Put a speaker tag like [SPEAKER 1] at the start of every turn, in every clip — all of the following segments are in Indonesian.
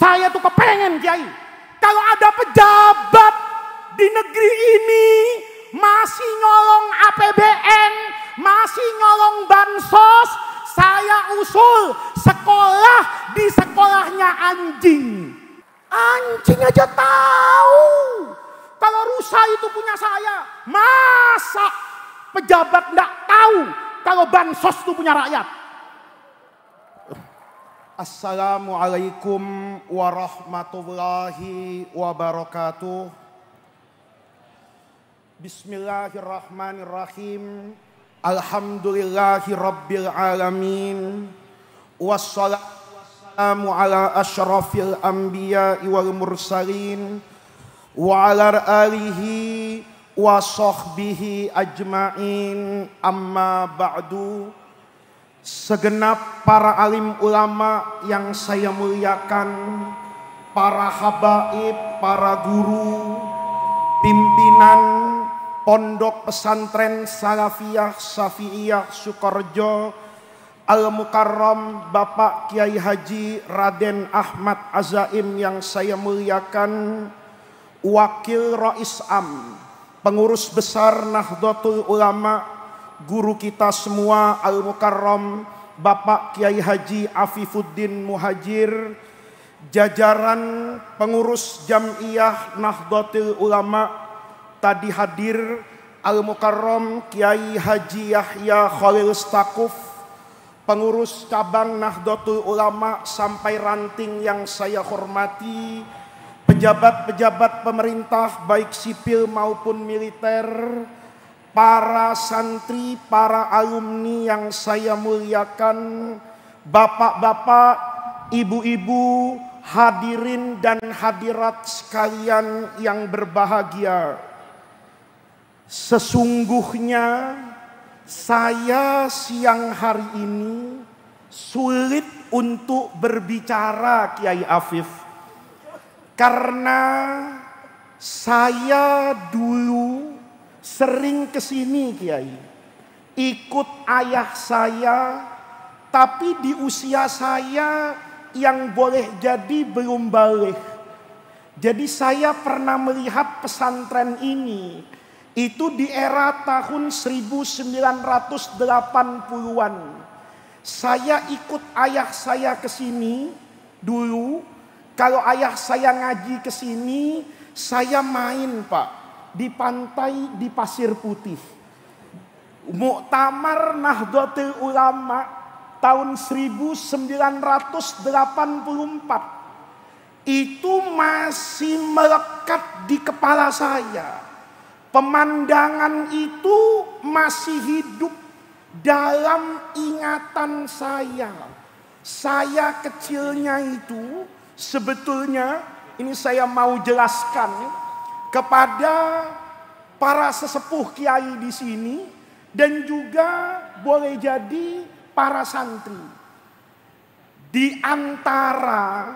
[SPEAKER 1] Saya tuh kepengen Kiai, kalau ada pejabat di negeri ini masih nyolong APBN, masih nyolong bansos, saya usul sekolah di sekolahnya anjing. Anjing aja tahu kalau rusa itu punya saya. Masa pejabat enggak tahu kalau bansos itu punya rakyat? Assalamualaikum warahmatullahi wabarakatuh. Bismillahirrahmanirrahim. Alhamdulillahi rabbil alamin. Wassalatu wassalamu ala asyrafil anbiya'i wal mursalin wa ala alihi wa sahbihi ajma'in. Amma ba'du. Segenap para alim ulama yang saya muliakan, para habaib, para guru, pimpinan Pondok Pesantren Salafiyah Syafi'iyah Sukorejo Al-Mukarram Bapak Kiai Haji Raden Ahmad Azaim yang saya muliakan, Wakil Rais Am, Pengurus Besar Nahdlatul Ulama, guru kita semua Al-Mukarram Bapak Kiai Haji Afifuddin Muhajir, jajaran pengurus Jam'iyah Nahdlatul Ulama, tadi hadir Al-Mukarram Kiai Haji Yahya Khalil Stakuf, pengurus cabang Nahdlatul Ulama sampai ranting yang saya hormati, pejabat-pejabat pemerintah baik sipil maupun militer, para santri, para alumni yang saya muliakan, bapak-bapak, ibu-ibu, hadirin dan hadirat sekalian yang berbahagia. Sesungguhnya saya siang hari ini sulit untuk berbicara, Kiai Afif, karena saya dulu sering kesini Kiai, ikut ayah saya, tapi di usia saya yang boleh jadi belum balik. Jadi saya pernah melihat pesantren ini, itu di era tahun 1980-an. Saya ikut ayah saya kesini dulu. Kalau ayah saya ngaji kesini, saya main Pak di pantai di Pasir Putih. Muktamar Nahdlatul Ulama tahun 1984 itu masih melekat di kepala saya. Pemandangan itu masih hidup dalam ingatan saya. Saya kecilnya itu sebetulnya, ini saya mau jelaskan kepada para sesepuh kiai di sini dan juga boleh jadi para santri. Di antara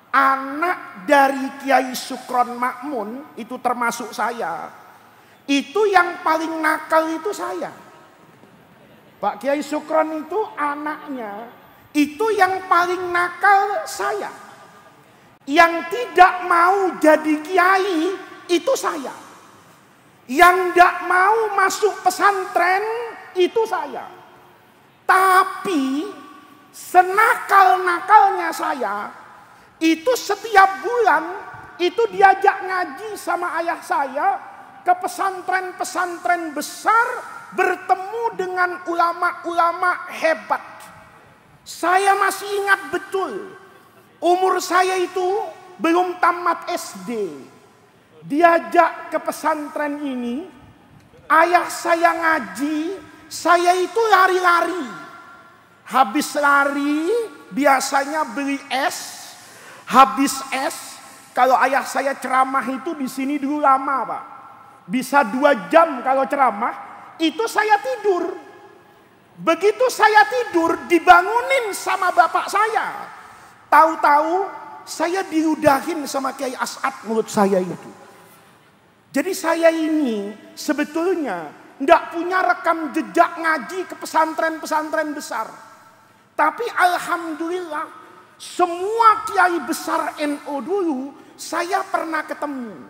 [SPEAKER 1] anak dari Kiai Sukron Makmun, itu termasuk saya, itu yang paling nakal itu saya. Pak Kiai Sukron itu anaknya, itu yang paling nakal saya. Yang tidak mau jadi kiai itu saya. Yang tidak mau masuk pesantren itu saya. Tapi senakal-nakalnya saya, itu setiap bulan itu diajak ngaji sama ayah saya ke pesantren-pesantren besar, bertemu dengan ulama-ulama hebat. Saya masih ingat betul, umur saya itu belum tamat SD. Diajak ke pesantren ini, ayah saya ngaji, saya itu lari-lari. Habis lari, biasanya beli es. Habis es, kalau ayah saya ceramah itu di sini dulu lama Pak. Bisa 2 jam kalau ceramah, itu saya tidur. Begitu saya tidur, dibangunin sama bapak saya. Tahu-tahu saya diudahin sama Kiai As'ad mulut saya itu. Jadi saya ini sebetulnya tidak punya rekam jejak ngaji ke pesantren-pesantren besar. Tapi alhamdulillah Semua kiai besar NU dulu saya pernah ketemu.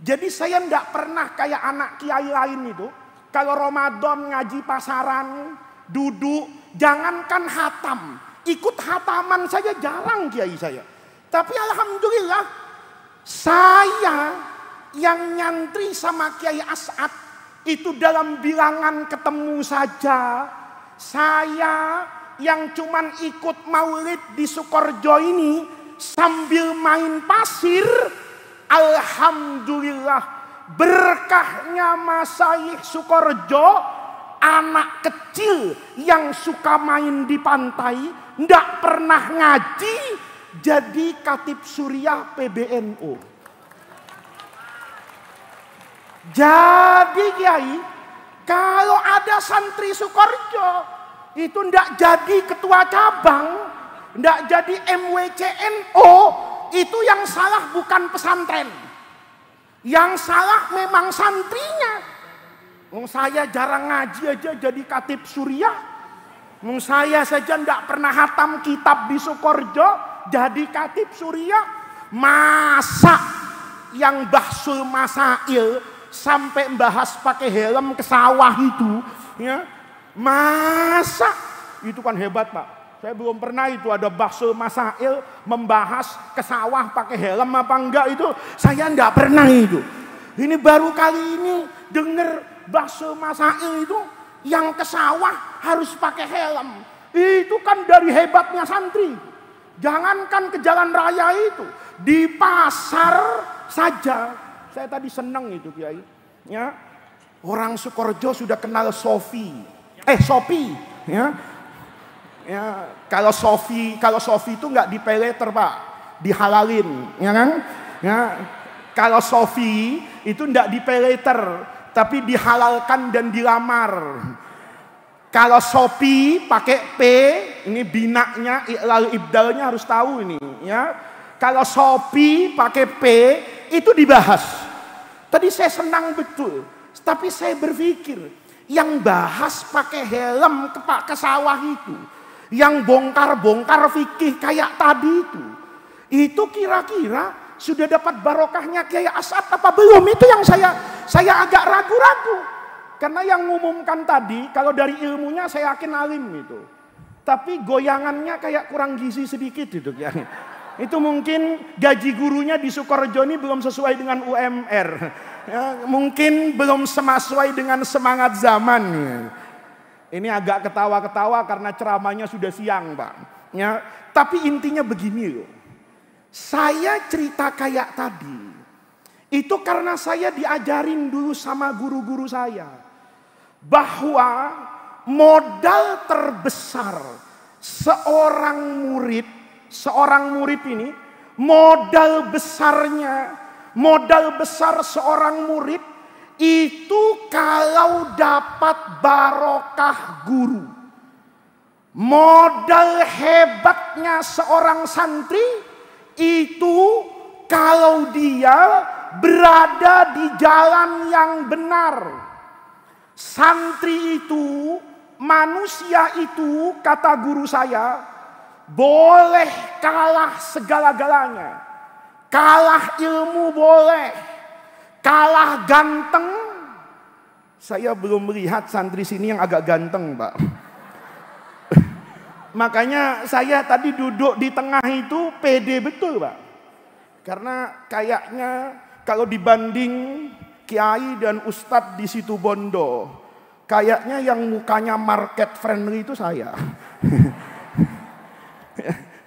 [SPEAKER 1] Jadi saya tidak pernah kayak anak kiai lain itu. Kalau Ramadan ngaji pasaran, duduk, jangankan hatam. Ikut hataman saja jarang kiai saya. Tapi alhamdulillah saya yang nyantri sama Kiai As'ad itu dalam bilangan ketemu saja. Saya yang cuman ikut maulid di Sukorejo ini sambil main pasir, alhamdulillah berkahnya Masyayikh Sukorejo, anak kecil yang suka main di pantai, ndak pernah ngaji, jadi Khatib Suriah PBNU. Jadi kiai, kalau ada santri Sukorejo itu ndak jadi ketua cabang, ndak jadi MWCNO, itu yang salah bukan pesantren. Yang salah memang santrinya. Saya jarang ngaji aja jadi Khatib Suriah. Saya saja ndak pernah hatam kitab di Sukorejo jadi Khatib Suriah. Masa yang Bahsul Masail sampai membahas pakai helm ke sawah itu, ya, masa itu kan hebat Pak. Saya belum pernah itu ada Bahsul Masail membahas ke sawah pakai helm apa enggak, itu saya enggak pernah itu. Ini baru kali ini dengar Bahsul Masail itu yang ke sawah harus pakai helm. Itu kan dari hebatnya santri. Jangankan ke jalan raya itu, di pasar saja. Saya tadi senang itu kiai. Ya, orang Sukorejo sudah kenal Sofi. Sopi. Ya, ya, kalau Sofi itu nggak di pay letter Pak, dihalalin, ya kan? Ya, kalau Sofi itu nggak di pay letter, tapi dihalalkan dan dilamar. Kalau Sopi pakai P, ini binaknya, lalu ibdalnya harus tahu ini, ya. Kalau Sopi pakai P, itu dibahas. Tadi saya senang betul, tapi saya berpikir, yang bahas pakai helm ke sawah itu, yang bongkar-bongkar fikih kayak tadi itu kira-kira sudah dapat barokahnya Kiai As'ad apa belum? Itu yang saya agak ragu-ragu. Karena yang ngumumkan tadi, kalau dari ilmunya saya yakin alim itu. Tapi goyangannya kayak kurang gizi sedikit itu. Itu mungkin gaji gurunya di Sukorejo ini belum sesuai dengan UMR. Ya, mungkin belum sesuai dengan semangat zaman. Ini agak ketawa-ketawa karena ceramahnya sudah siang Pak. Ya, tapi intinya begini loh. Saya cerita kayak tadi. Itu karena saya diajarin dulu sama guru-guru saya. Bahwa modal terbesar seorang murid ini, modal besar seorang murid itu kalau dapat barokah guru. Modal hebatnya seorang santri itu kalau dia berada di jalan yang benar. Santri itu, manusia itu, kata guru saya, boleh kalah segala-galanya. Kalah ilmu boleh, kalah ganteng. Saya belum melihat santri sini yang agak ganteng Pak. Makanya saya tadi duduk di tengah itu pede betul Pak. Karena kayaknya kalau dibanding kiai dan ustadz di situ Bondo, kayaknya yang mukanya market friendly itu saya.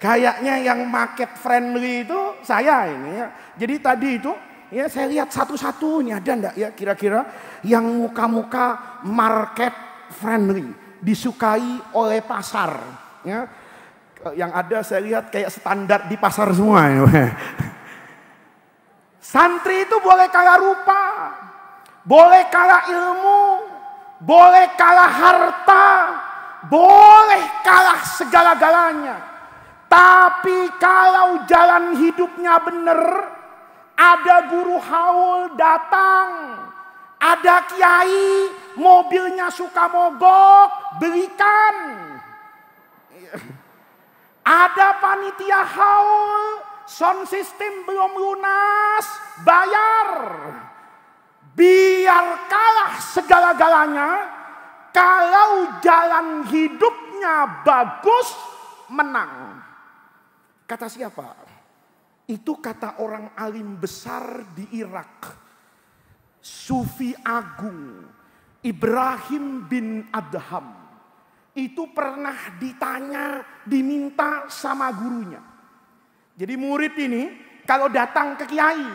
[SPEAKER 1] Kayaknya yang market friendly itu saya ini ya. Jadi tadi itu ya saya lihat satu-satu ini ada enggak ya kira-kira yang muka-muka market friendly, disukai oleh pasar ya. Yang ada saya lihat kayak standar di pasar semua ya. Santri itu boleh kalah rupa, boleh kalah ilmu, boleh kalah harta, boleh kalah segala-galanya. Tapi kalau jalan hidupnya benar, ada guru haul datang, ada kiai mobilnya suka mogok, belikan. Ada panitia haul, sound system belum lunas, bayar. Biar kalah segala-galanya, kalau jalan hidupnya bagus, menang. Kata siapa? Itu kata orang alim besar di Irak. Sufi Agung Ibrahim bin Adham. Itu pernah ditanya, diminta sama gurunya. Jadi murid ini kalau datang ke kiai,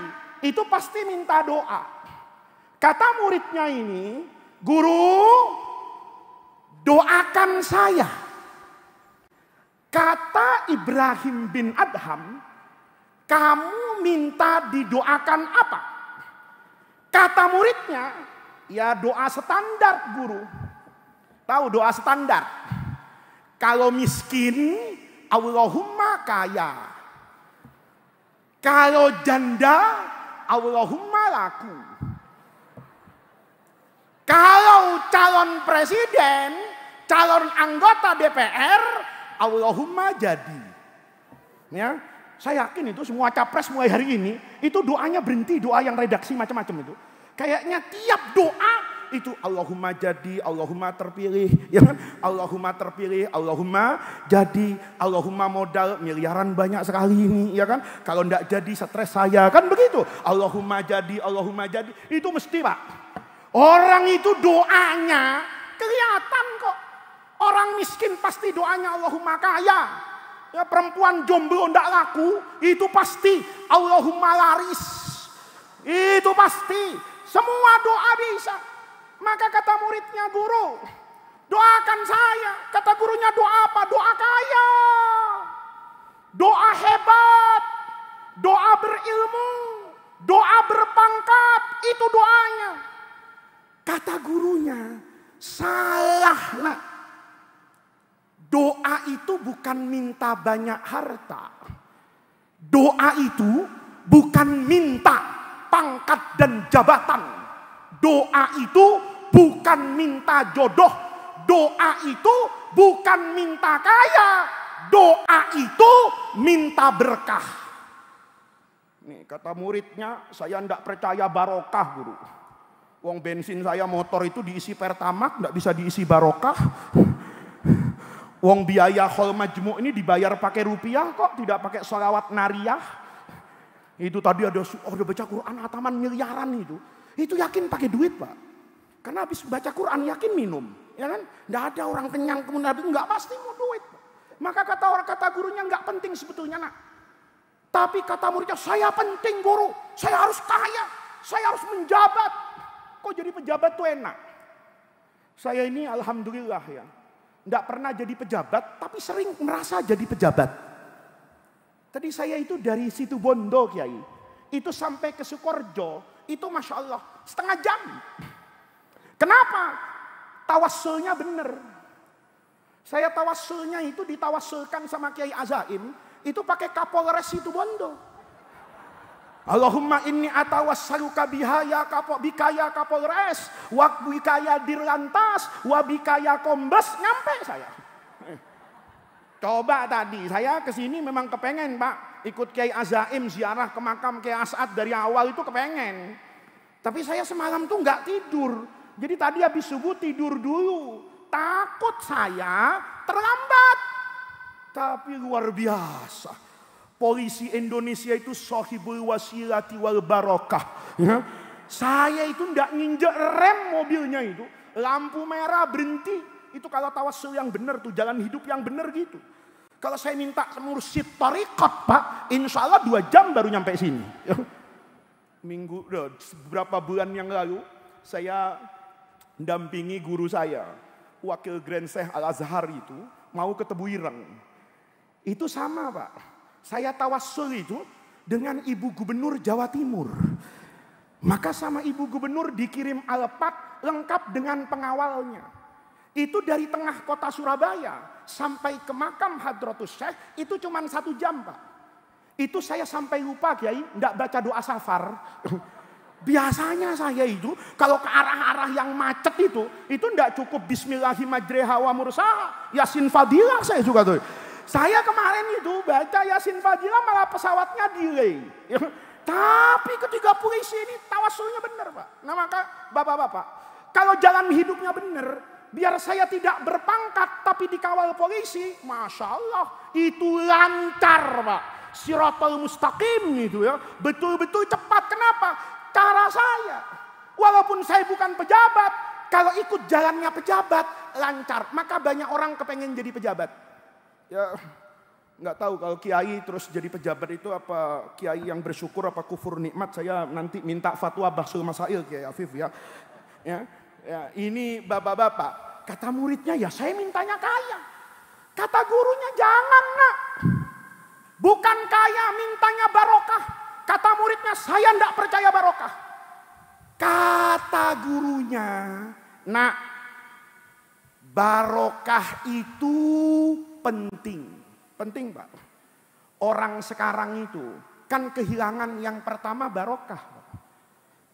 [SPEAKER 1] itu pasti minta doa. Kata muridnya ini, guru, doakan saya. Kata Ibrahim bin Adham, kamu minta didoakan apa? Kata muridnya, ya doa standar guru. Tahu doa standar? Kalau miskin, Allahumma kaya. Kalau janda, Allahumma laku. Kalau calon presiden, calon anggota DPR, Allahumma jadi. Ya, saya yakin itu semua capres mulai hari ini, itu doanya berhenti, doa yang redaksi macam-macam itu. Kayaknya tiap doa itu Allahumma jadi, Allahumma terpilih, ya kan? Allahumma terpilih, Allahumma jadi, Allahumma modal miliaran banyak sekali ini, ya kan? Kalau enggak jadi stres saya, kan begitu. Allahumma jadi, Allahumma jadi, itu mesti Pak. Orang itu doanya kelihatan kok. Orang miskin pasti doanya Allahumma kaya. Ya, perempuan jomblo enggak laku, itu pasti Allahumma laris. Itu pasti. Semua doa bisa. Maka kata muridnya, guru, doakan saya. Kata gurunya, doa apa? Doa kaya. Doa hebat. Doa berilmu. Doa berpangkat. Itu doanya. Kata gurunya, salah nak. Doa itu bukan minta banyak harta. Doa itu bukan minta pangkat dan jabatan. Doa itu bukan minta jodoh. Doa itu bukan minta kaya. Doa itu minta berkah. Nih kata muridnya, saya ndak percaya barokah guru. Wong bensin saya motor itu diisi Pertamax, ndak bisa diisi barokah. Wong biaya hol majmu ini dibayar pakai rupiah kok, tidak pakai sholawat nariyah. Itu tadi ada baca Quran hataman miliaran itu. Itu yakin pakai duit Pak. Karena habis baca Quran yakin minum. Ya kan? Nggak ada orang kenyang kemudian habis nggak pasti mau duit. Maka kata gurunya nggak penting sebetulnya nak. Tapi kata muridnya, saya penting guru. Saya harus kaya. Saya harus menjabat. Kok jadi pejabat tuh enak? Saya ini alhamdulillah ya. Nggak pernah jadi pejabat, tapi sering merasa jadi pejabat. Tadi saya itu dari situ Bondo Kiai. Itu sampai ke Sukorejo. Itu Masya Allah setengah jam. Kenapa? Tawassulnya benar. Saya tawassulnya itu ditawassulkan sama Kiai Azaim. Itu pakai Kapolres situ Bondo. Allahumma inni atawassaluka bihaya bikaya Kapolres, wa bikaya Dirlantas, wa bikaya Kombes, nyampe saya. Coba tadi saya kesini memang kepengen Pak, ikut Kiai Azaim ziarah ke makam Kiai As'ad dari awal itu kepengen. Tapi saya semalam tuh nggak tidur. Jadi tadi habis subuh tidur dulu. Takut saya terlambat. Tapi luar biasa. Polisi Indonesia itu sahibul wasilati wal barokah. Ya. Saya itu nggak nginjek rem mobilnya itu. Lampu merah berhenti. Itu kalau tawassul yang benar tuh, jalan hidup yang benar gitu. Kalau saya minta mursyid tarikat Pak, insya Allah 2 jam baru nyampe sini. Beberapa bulan yang lalu, saya mendampingi guru saya, Wakil Grand Syekh Al-Azhar itu, mau ke Tebu Ireng. Itu sama Pak. Saya tawassul itu dengan Ibu Gubernur Jawa Timur. Maka sama Ibu Gubernur dikirim alpat lengkap dengan pengawalnya. Itu dari tengah kota Surabaya sampai ke makam Hadratus Syekh itu cuma 1 jam Pak. Itu saya sampai lupa Kiai, enggak baca doa safar. Biasanya saya itu kalau ke arah-arah yang macet itu enggak cukup Bismillahirrahmanirrahim wa mursaha, Yasin Fadilah saya suka tuh. Saya kemarin itu baca Yasin Fadilah malah pesawatnya delay. Tapi ketika polisi ini tawasulnya benar Pak. Nah maka Bapak-bapak, kalau jalan hidupnya benar, biar saya tidak berpangkat tapi dikawal polisi, Masya Allah, itu lancar Pak. Siratal mustaqim itu ya, betul-betul cepat. Kenapa? Cara saya. Walaupun saya bukan pejabat, kalau ikut jalannya pejabat, lancar. Maka banyak orang kepengen jadi pejabat. Ya, nggak tahu kalau kiai terus jadi pejabat itu apa kiai yang bersyukur apa kufur nikmat. Saya nanti minta fatwa Bahsul Masail Kiai Afif ya. Ya, ini bapak-bapak. Kata muridnya ya saya mintanya kaya. Kata gurunya jangan nak. Bukan kaya mintanya barokah. Kata muridnya saya ndak percaya barokah. Kata gurunya, nak, barokah itu penting. Penting Pak. Orang sekarang itu kan kehilangan yang pertama barokah.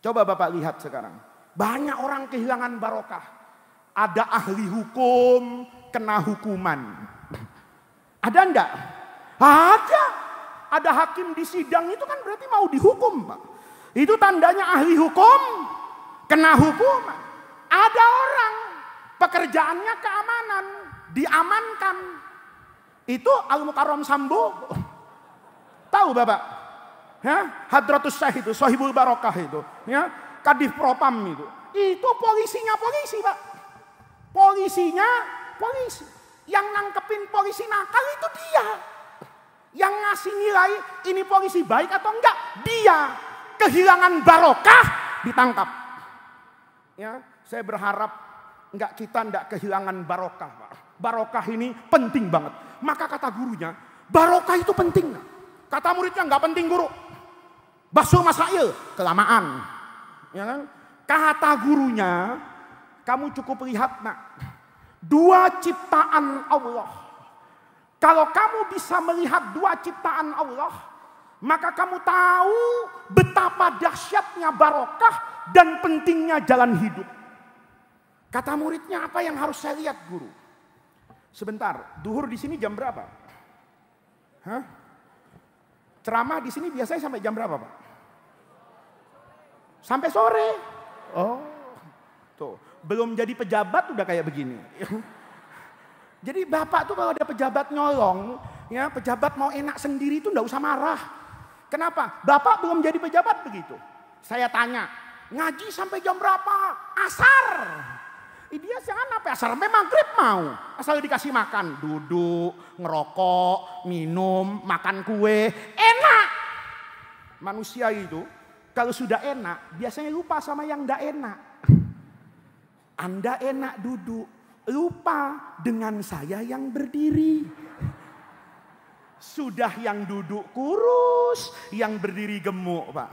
[SPEAKER 1] Coba Bapak lihat sekarang. Banyak orang kehilangan barokah. Ada ahli hukum kena hukuman. Ada enggak? Ada. Ada hakim di sidang itu kan berarti mau dihukum Pak. Itu tandanya ahli hukum kena hukuman. Ada orang pekerjaannya keamanan, diamankan. Itu Al-Mukarram Sambo. Tahu Bapak? Ya, Hadratus Syekh itu, Sohibul Barokah itu, ya, Kadif Propam itu. Itu polisinya polisi, Pak. Polisinya polisi. Yang nangkepin polisi nakal itu dia. Yang ngasih nilai ini polisi baik atau enggak, dia. Kehilangan barokah ditangkap. Ya, saya berharap kita enggak kehilangan barokah, Pak. Barokah ini penting banget. Maka kata gurunya, barokah itu penting. Kata muridnya enggak penting guru. Bahsul Masail kelamaan. Ya kan? Kata gurunya, kamu cukup lihat nak, dua ciptaan Allah. Kalau kamu bisa melihat dua ciptaan Allah, maka kamu tahu betapa dahsyatnya barokah dan pentingnya jalan hidup. Kata muridnya, apa yang harus saya lihat guru? Sebentar, duhur di sini jam berapa? Hah? Ceramah di sini biasanya sampai jam berapa, Pak? Sampai sore. Oh, tuh belum jadi pejabat udah kayak begini. Jadi bapak tuh kalau ada pejabat nyolong, ya pejabat mau enak sendiri itu nggak usah marah. Kenapa? Bapak belum jadi pejabat begitu. Saya tanya, ngaji sampai jam berapa? Asar. Dia jangan apa asar sampai maghrib mau. Asal dikasih makan, duduk, ngerokok, minum, makan kue, enak. Manusia itu kalau sudah enak, biasanya lupa sama yang nggak enak. Anda enak duduk, lupa dengan saya yang berdiri. Sudah yang duduk kurus, yang berdiri gemuk, Pak.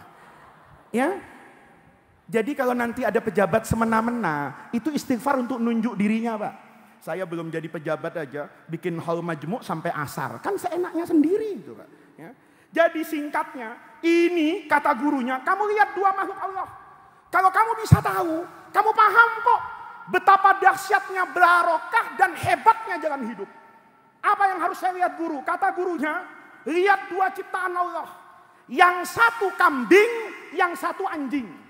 [SPEAKER 1] Ya. Jadi kalau nanti ada pejabat semena-mena, itu istighfar untuk nunjuk dirinya, Pak. Saya belum jadi pejabat aja, bikin hal majmuk sampai asar. Kan seenaknya sendiri itu, Pak. Ya. Jadi singkatnya, ini kata gurunya, kamu lihat dua makhluk Allah. Kalau kamu bisa tahu, kamu paham kok betapa dahsyatnya barokah dan hebatnya jalan hidup. Apa yang harus saya lihat guru? Kata gurunya, lihat dua ciptaan Allah. Yang satu kambing, yang satu anjing.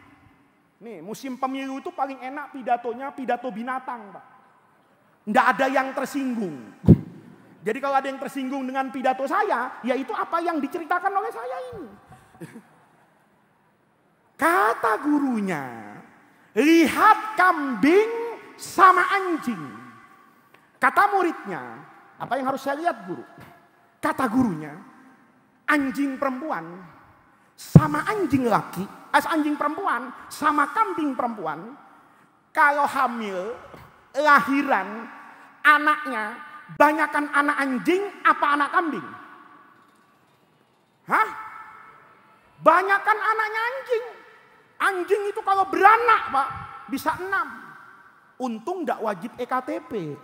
[SPEAKER 1] Nih musim pemilu itu paling enak pidatonya pidato binatang, Pak. Nggak ada yang tersinggung. Jadi kalau ada yang tersinggung dengan pidato saya, yaitu apa yang diceritakan oleh saya ini. Kata gurunya, lihat kambing sama anjing. Kata muridnya, apa yang harus saya lihat guru? Kata gurunya, anjing perempuan sama anjing laki, anjing perempuan sama kambing perempuan, kalau hamil, lahiran, anaknya, banyakan anak anjing apa anak kambing? Hah? Banyakan anaknya anjing. Anjing itu kalau beranak, Pak, bisa 6. Untung gak wajib EKTP.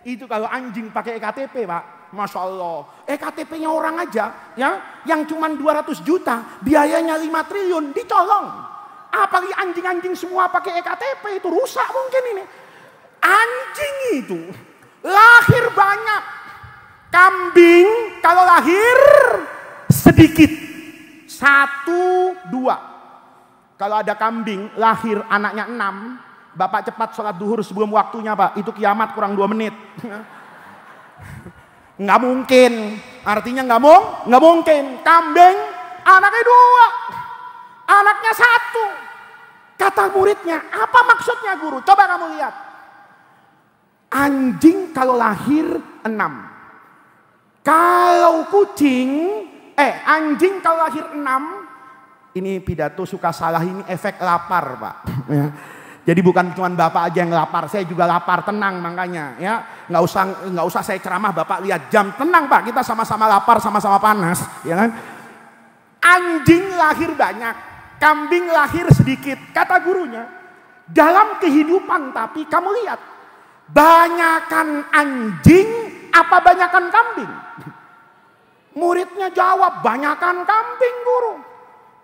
[SPEAKER 1] Itu kalau anjing pakai EKTP, Pak. Masya Allah. EKTP-nya orang aja, ya, yang cuma 200 juta, biayanya 5 triliun, dicolong. Apalagi anjing-anjing semua pakai EKTP, itu rusak mungkin ini. Anjing itu lahir banyak. Kambing kalau lahir sedikit, 1, 2. Kalau ada kambing lahir anaknya 6, bapak cepat sholat duhur sebelum waktunya pak, itu kiamat kurang 2 menit. Nggak mungkin, artinya nggak mungkin. Kambing anaknya 2, anaknya 1. Kata muridnya, apa maksudnya guru? Coba kamu lihat. Anjing kalau lahir 6. Kalau anjing kalau lahir 6, ini pidato suka salah, ini efek lapar pak. Jadi bukan cuma bapak aja yang lapar, saya juga lapar, tenang makanya ya. Nggak usah saya ceramah, bapak lihat jam, tenang pak, kita sama-sama lapar, sama-sama panas, ya kan? Anjing lahir banyak, kambing lahir sedikit. Kata gurunya, dalam kehidupan tapi kamu lihat, banyakan anjing apa banyakan kambing? Muridnya jawab, banyakan kambing guru.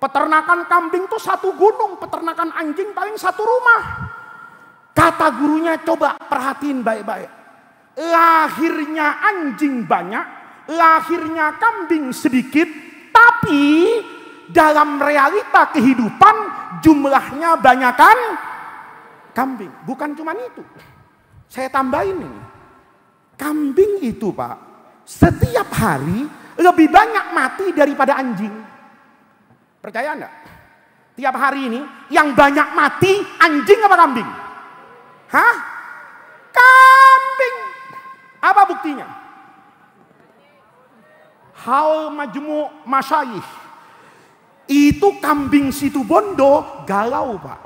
[SPEAKER 1] Peternakan kambing tuh 1 gunung, peternakan anjing paling 1 rumah. Kata gurunya, coba perhatiin baik-baik. Lahirnya anjing banyak, lahirnya kambing sedikit, tapi dalam realita kehidupan jumlahnya banyakan kambing. Bukan cuma itu. Saya tambahin ini. Kambing itu pak, setiap hari lebih banyak mati daripada anjing. Percaya enggak? Tiap hari ini yang banyak mati anjing apa kambing? Hah? Kambing. Apa buktinya? Haul Majmu' Masyayikh. Itu kambing Situbondo galau pak.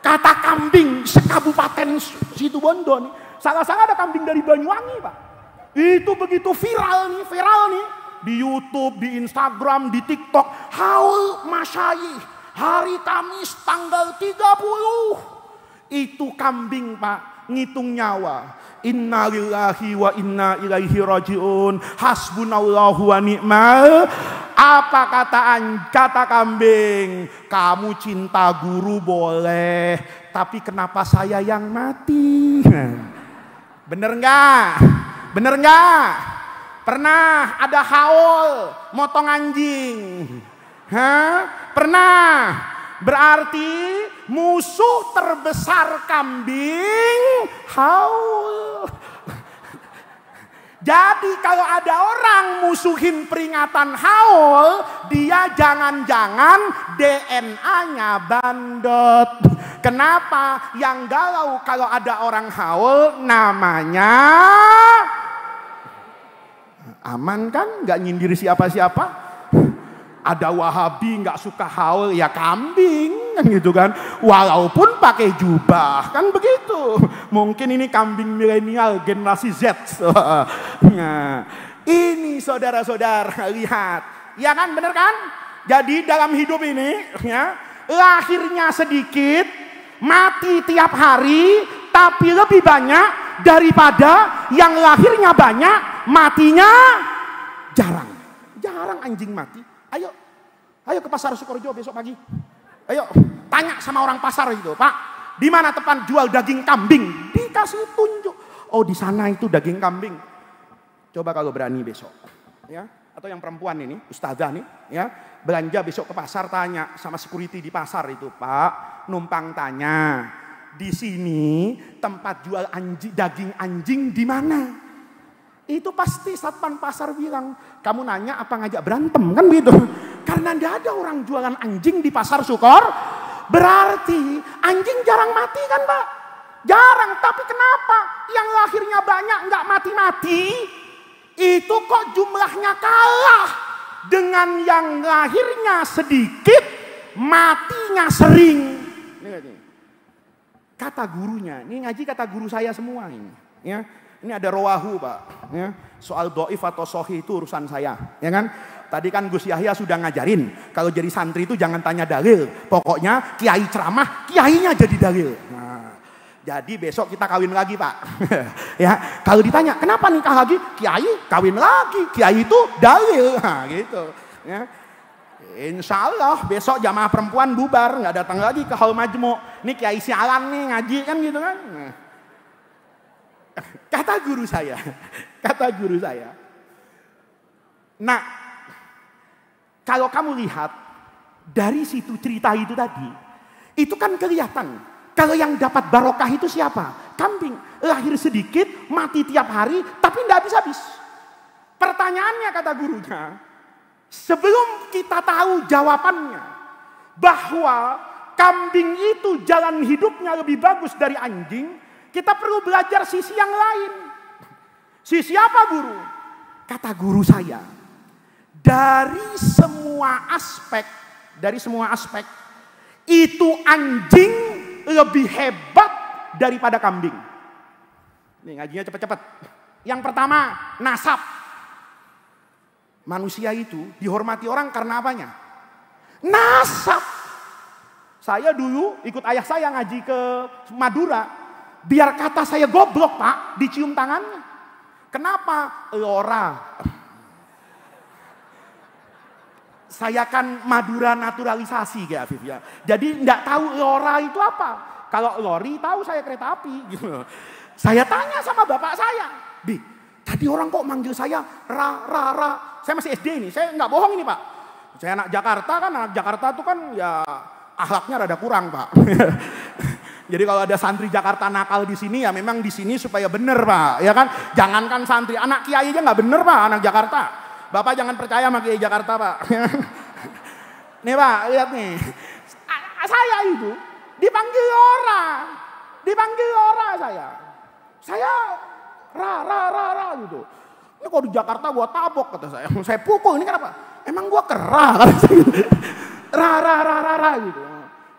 [SPEAKER 1] Kata kambing sekabupaten Situbondo nih. Salah-salah ada kambing dari Banyuwangi pak. Itu begitu viral nih di YouTube, di Instagram, di TikTok. Haul Masyayikh hari Kamis tanggal 30. Itu kambing pak, ngitung nyawa. Inna lillahi wa inna ilaihi rajiun. Hasbunallahu wa ni'mal. Apa kata kambing? Kamu cinta guru boleh, tapi kenapa saya yang mati? Bener nggak? Bener nggak? Pernah ada haul motong anjing? Hah? Pernah? Berarti musuh terbesar kambing haul. Jadi kalau ada orang musuhin peringatan haul, dia jangan-jangan DNA-nya bandot. Kenapa? Yang galau kalau ada orang haul namanya aman kan? Gak nyindir siapa-siapa. Ada Wahabi gak suka haul, ya kambing kan gitu kan. Walaupun pakai jubah kan begitu. Mungkin ini kambing milenial generasi Z. Nah, ini saudara-saudara lihat. Ya kan, bener kan? Jadi dalam hidup ini ya, lahirnya sedikit, mati tiap hari, tapi lebih banyak daripada yang lahirnya banyak, matinya jarang. Jarang anjing mati. Ayo ke pasar Sukorejo besok pagi. Ayo tanya sama orang pasar itu, Pak, di mana tempat jual daging kambing? Dikasih tunjuk. Oh di sana itu daging kambing. Coba kalau berani besok, ya. Atau yang perempuan ini, ustazah nih, ya, belanja besok ke pasar, tanya sama security di pasar itu, Pak, numpang tanya, di sini tempat jual daging anjing di mana? Itu pasti satpam pasar bilang, kamu nanya apa ngajak berantem kan gitu. Karena tidak ada orang jualan anjing di pasar Sukor, berarti anjing jarang mati kan Pak? Jarang, tapi kenapa yang lahirnya banyak nggak mati-mati? Itu kok jumlahnya kalah dengan yang lahirnya sedikit, matinya sering. Kata gurunya, ini ngaji kata guru saya semua ini, ya. Ini ada rawahu Pak, ya. Soal doif atau sohi itu urusan saya, ya kan? Tadi kan Gus Yahya sudah ngajarin, kalau jadi santri itu jangan tanya dalil. Pokoknya kiai ceramah, kiainya jadi dalil. Nah, jadi besok kita kawin lagi Pak. Ya, kalau ditanya kenapa nikah lagi? Kiai kawin lagi, kiai itu dalil. Nah, gitu. Ya. Insya Allah besok jamaah perempuan bubar, nggak datang lagi ke Haul Majmu'. Ini kiai sialan nih ngaji kan gitu kan. Nah, kata guru saya. Nah, kalau kamu lihat dari situ cerita itu tadi, itu kan kelihatan. Kalau yang dapat barokah itu siapa? Kambing. Lahir sedikit, mati tiap hari, tapi tidak habis-habis. Pertanyaannya kata gurunya, sebelum kita tahu jawabannya, bahwa kambing itu jalan hidupnya lebih bagus dari anjing, kita perlu belajar sisi yang lain. Sisi apa guru? Kata guru saya, dari semua aspek, itu anjing lebih hebat daripada kambing. Nih ngajinya cepet-cepet. Yang pertama, nasab. Manusia itu dihormati orang karena apanya? Nasab. Saya dulu ikut ayah saya ngaji ke Madura. Biar kata saya goblok pak, dicium tangannya. Kenapa? Lora. Saya kan Madura naturalisasi kayak Afif ya. Jadi enggak tahu lora itu apa. Kalau lori tahu saya kereta api gitu. Saya tanya sama bapak saya, Bi, tadi orang kok manggil saya ra. Saya masih SD ini, saya nggak bohong ini pak. Saya anak Jakarta tuh kan ya akhlaknya rada kurang pak. Jadi kalau ada santri Jakarta nakal di sini ya memang di sini supaya bener pak, ya kan? Jangankan santri, anak kiai aja nggak bener pak, anak Jakarta. Bapak jangan percaya sama kiai Jakarta pak. Nih pak, lihat nih. Saya itu dipanggil Lora saya. Saya ra gitu. Ini kalau di Jakarta gua tabok kata saya. Saya pukul, ini kenapa? Emang gua kera kata saya. Ra gitu.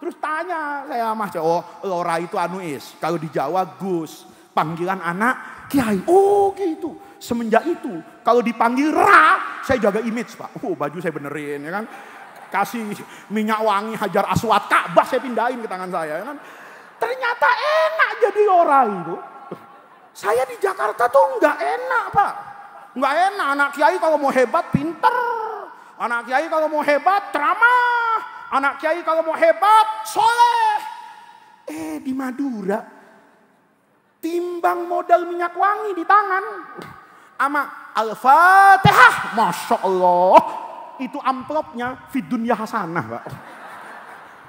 [SPEAKER 1] Terus tanya saya Mas, oh Lora itu anuis. Kalau di Jawa Gus, panggilan anak Kiai. Oh gitu. Semenjak itu kalau dipanggil Ra, saya jaga image pak. Baju saya benerin ya kan. Kasih minyak wangi Hajar Aswad Ka'bah saya pindahin ke tangan saya ya kan. Ternyata enak jadi Lora itu. Saya di Jakarta tuh nggak enak pak. Nggak enak, anak kiai kalau mau hebat pinter. Anak kiai kalau mau hebat ceramah. Anak kiai kalau mau hebat soleh. Di Madura timbang modal minyak wangi di tangan ama Al-Fatihah, Masya Allah, itu amplopnya fid dunya hasanah pak.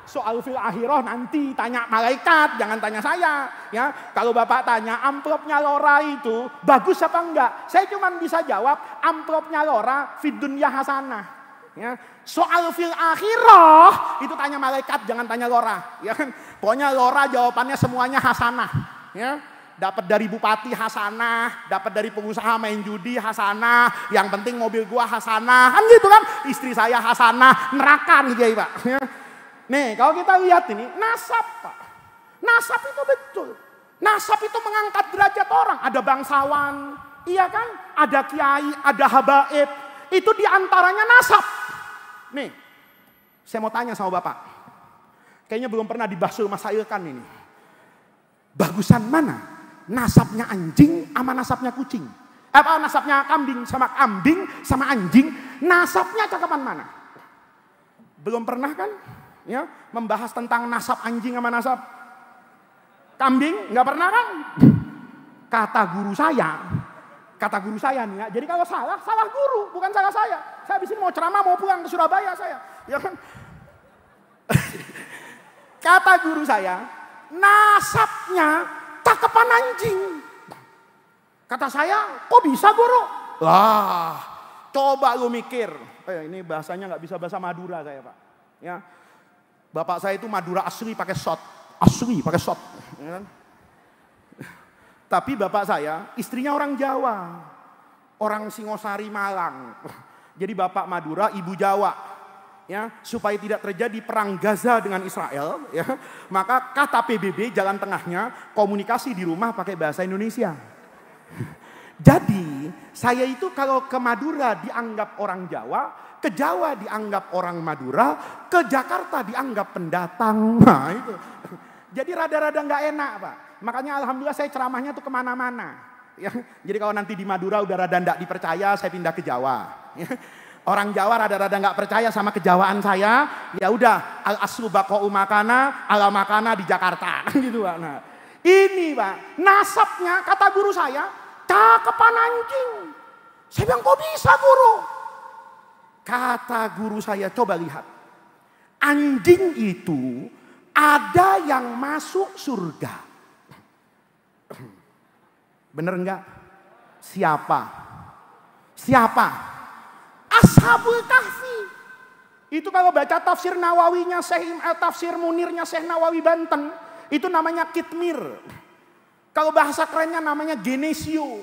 [SPEAKER 1] Soal fil akhirah nanti tanya malaikat, jangan tanya saya. Ya, kalau bapak tanya amplopnya Lora itu bagus apa enggak, saya cuma bisa jawab amplopnya Lora fid dunya hasanah. Ya, soal fil akhirah itu tanya malaikat, jangan tanya Lora. Ya kan, pokoknya Lora jawabannya semuanya hasanah. Ya, dapat dari bupati hasanah, dapat dari pengusaha main judi hasanah, yang penting mobil gua hasanah, kan gitu kan? Istri saya hasanah, neraka nih pak. Ya. Nih kalau kita lihat ini nasab pak, nasab itu betul, nasab itu mengangkat derajat orang. Ada bangsawan, iya kan? Ada kiai, ada habaib, itu diantaranya nasab. Nih, saya mau tanya sama bapak, kayaknya belum pernah dibahsul masailkan ini. Bagusan mana? Nasabnya anjing sama nasabnya kucing? Nasabnya kambing sama anjing, nasabnya cakapan mana? Belum pernah kan? Ya, membahas tentang nasab anjing sama nasab kambing, nggak pernah kan? Kata guru saya nih ya. Jadi kalau salah guru, bukan salah saya. Saya habis ini mau ceramah, mau pulang ke Surabaya saya, ya kan? Kata guru saya, nasabnya cakapan anjing. Kata saya, kok bisa guru? Lah, coba lu mikir. Ini bahasanya nggak bisa bahasa Madura saya pak. Ya. Bapak saya itu Madura asli pakai shot. Ya kan? Tapi bapak saya istrinya orang Jawa. Orang Singosari Malang. Jadi bapak Madura, ibu Jawa. Ya, supaya tidak terjadi perang Gaza dengan Israel, ya, maka kata PBB jalan tengahnya komunikasi di rumah pakai bahasa Indonesia. Jadi saya itu kalau ke Madura dianggap orang Jawa, ke Jawa dianggap orang Madura, ke Jakarta dianggap pendatang. Nah itu. Jadi rada-rada nggak enak pak. Makanya alhamdulillah saya ceramahnya tuh kemana-mana. Ya, jadi kalau nanti di Madura udah rada nggak dipercaya, saya pindah ke Jawa. Ya. Orang Jawa rada-rada nggak percaya sama kejawaan saya. Ya udah, al aslu baqa'u makana, ala makana di Jakarta. Gitu Pak. Nah, ini Pak, nasabnya kata guru saya, cakepan anjing. Saya bilang, kok bisa guru? Kata guru saya, coba lihat. Anjing itu ada yang masuk surga. Bener enggak? Siapa? Siapa? Ashabul Kahfi. Itu kalau baca tafsir Nawawinya tafsir Munirnya Syekh Nawawi Banten, itu namanya kitmir. Kalau bahasa kerennya namanya genesio.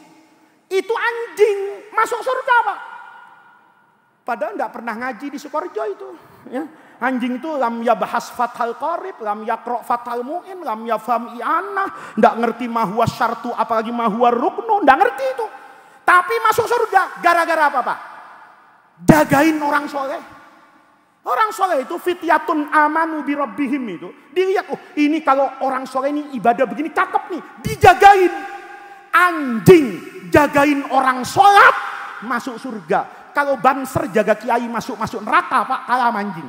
[SPEAKER 1] Itu anjing masuk surga Pak. Padahal enggak pernah ngaji di Sukorejo itu, ya. Anjing itu lam yabahas fathal qarib, lam yakro fathal mu'in, lam yafham i'anah, enggak ngerti mahwa syartu apalagi mahwa ruknu, enggak ngerti itu. Tapi masuk surga gara-gara apa Pak? Jagain orang soleh. Orang soleh itu fityatun amanu bi rabbihim itu. Dilihat, oh ini kalau orang soleh ini ibadah begini cakep nih, dijagain. Anjing jagain orang sholat masuk surga. Kalau banser jaga kiai masuk neraka Pak, kalah anjing.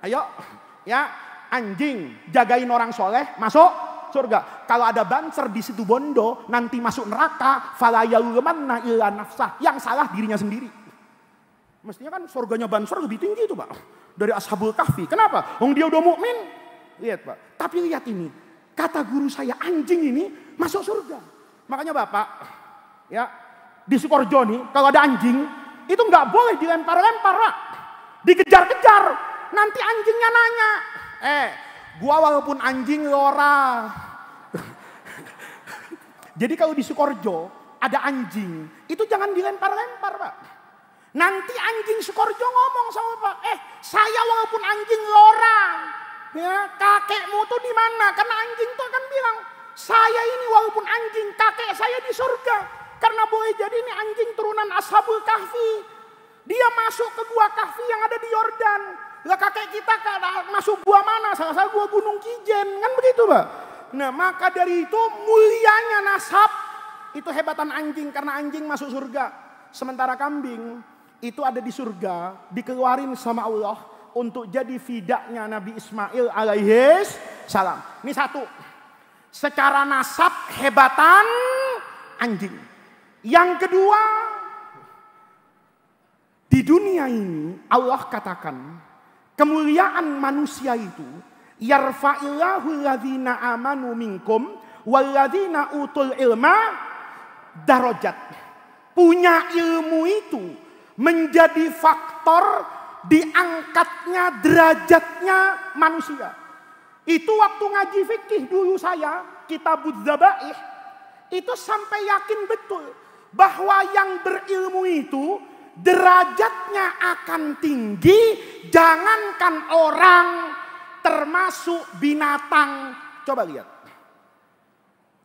[SPEAKER 1] Ayo, ya anjing jagain orang soleh masuk surga. Kalau ada banser di situ bondo nanti masuk neraka, fala yalumanna illa nafsah. Yang salah dirinya sendiri. Mestinya kan surganya banser lebih tinggi itu Pak dari Ashabul Kahfi. Kenapa? Dia udah mukmin. Lihat Pak. Tapi lihat ini, kata guru saya anjing ini masuk surga. Makanya Bapak, ya di Sukorejo nih kalau ada anjing itu nggak boleh dilempar-lempar Pak. Dikejar-kejar. Nanti anjingnya nanya, gua walaupun anjing lora. Jadi kalau di Sukorejo ada anjing, itu jangan dilempar-lempar Pak. Nanti anjing Sukorejo ngomong sama Pak, saya walaupun anjing lora, ya kakekmu tuh di mana? Karena anjing tuh akan bilang, saya ini walaupun anjing, kakek saya di surga. Karena boleh jadi ini anjing turunan Ashabul Kahfi. Dia masuk ke gua Kahfi yang ada di Yordan. Lah kakek kita masuk gua mana? Salah gua Gunung Kijen. Kan begitu Pak. Nah maka dari itu mulianya nasab. Itu hebatan anjing karena anjing masuk surga. Sementara kambing itu ada di surga. Dikeluarin sama Allah untuk jadi fidaknya Nabi Ismail alaihis salam. Ini satu. Secara nasab hebatan anjing. Yang kedua. Di dunia ini Allah katakan. Kemuliaan manusia itu yarfa'illahu alladzina amanu minkum walladzina utul ilma darajat. Punya ilmu itu menjadi faktor diangkatnya derajatnya manusia. Itu waktu ngaji fikih dulu saya, Kitabudz Dzabaih, itu sampai yakin betul bahwa yang berilmu itu derajatnya akan tinggi, jangankan orang, termasuk binatang. Coba lihat.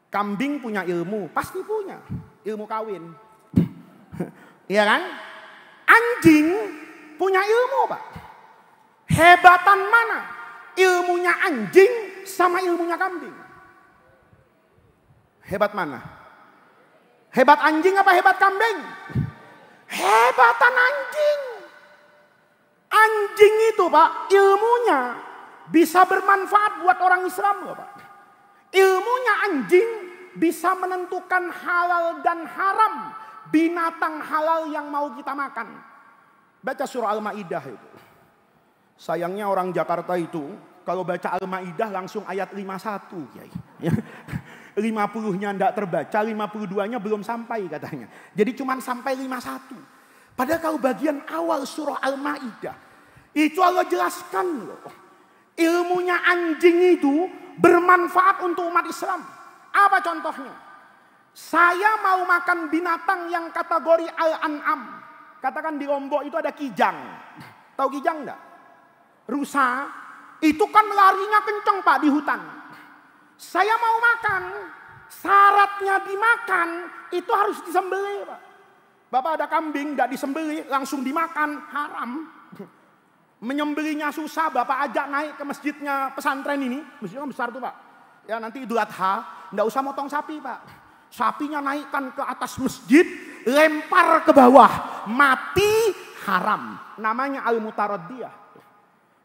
[SPEAKER 1] Kambing punya ilmu, pasti punya. Ilmu kawin. Iya kan? Anjing punya ilmu Pak. Hebatan mana? Ilmunya anjing sama ilmunya kambing. Hebat mana? Hebat anjing apa hebat kambing? Hebatan anjing. Anjing itu Pak, ilmunya bisa bermanfaat buat orang Islam loh Pak. Ilmunya anjing bisa menentukan halal dan haram binatang halal yang mau kita makan. Baca surah Al-Maidah itu. Sayangnya orang Jakarta itu kalau baca Al-Maidah langsung ayat 51 Kiai. 50-nya enggak terbaca, 52-nya belum sampai katanya. Jadi cuma sampai 51. Padahal kalau bagian awal surah Al-Maidah itu Allah jelaskan loh. Ilmunya anjing itu bermanfaat untuk umat Islam. Apa contohnya? Saya mau makan binatang yang kategori Al-An'am. Katakan di Lombok itu ada kijang. Tahu kijang enggak? Rusa. Itu kan larinya kenceng Pak di hutan. Saya mau makan, syaratnya dimakan itu harus disembelih Pak. Bapak ada kambing tidak disembelih langsung dimakan, haram. Menyembelihnya susah, Bapak ajak naik ke masjidnya pesantren ini. Masjidnya besar tuh Pak. Ya nanti Idul Adha, tidak usah motong sapi Pak. Sapinya naikkan ke atas masjid, lempar ke bawah, mati haram. Namanya al-mutaraddiyah.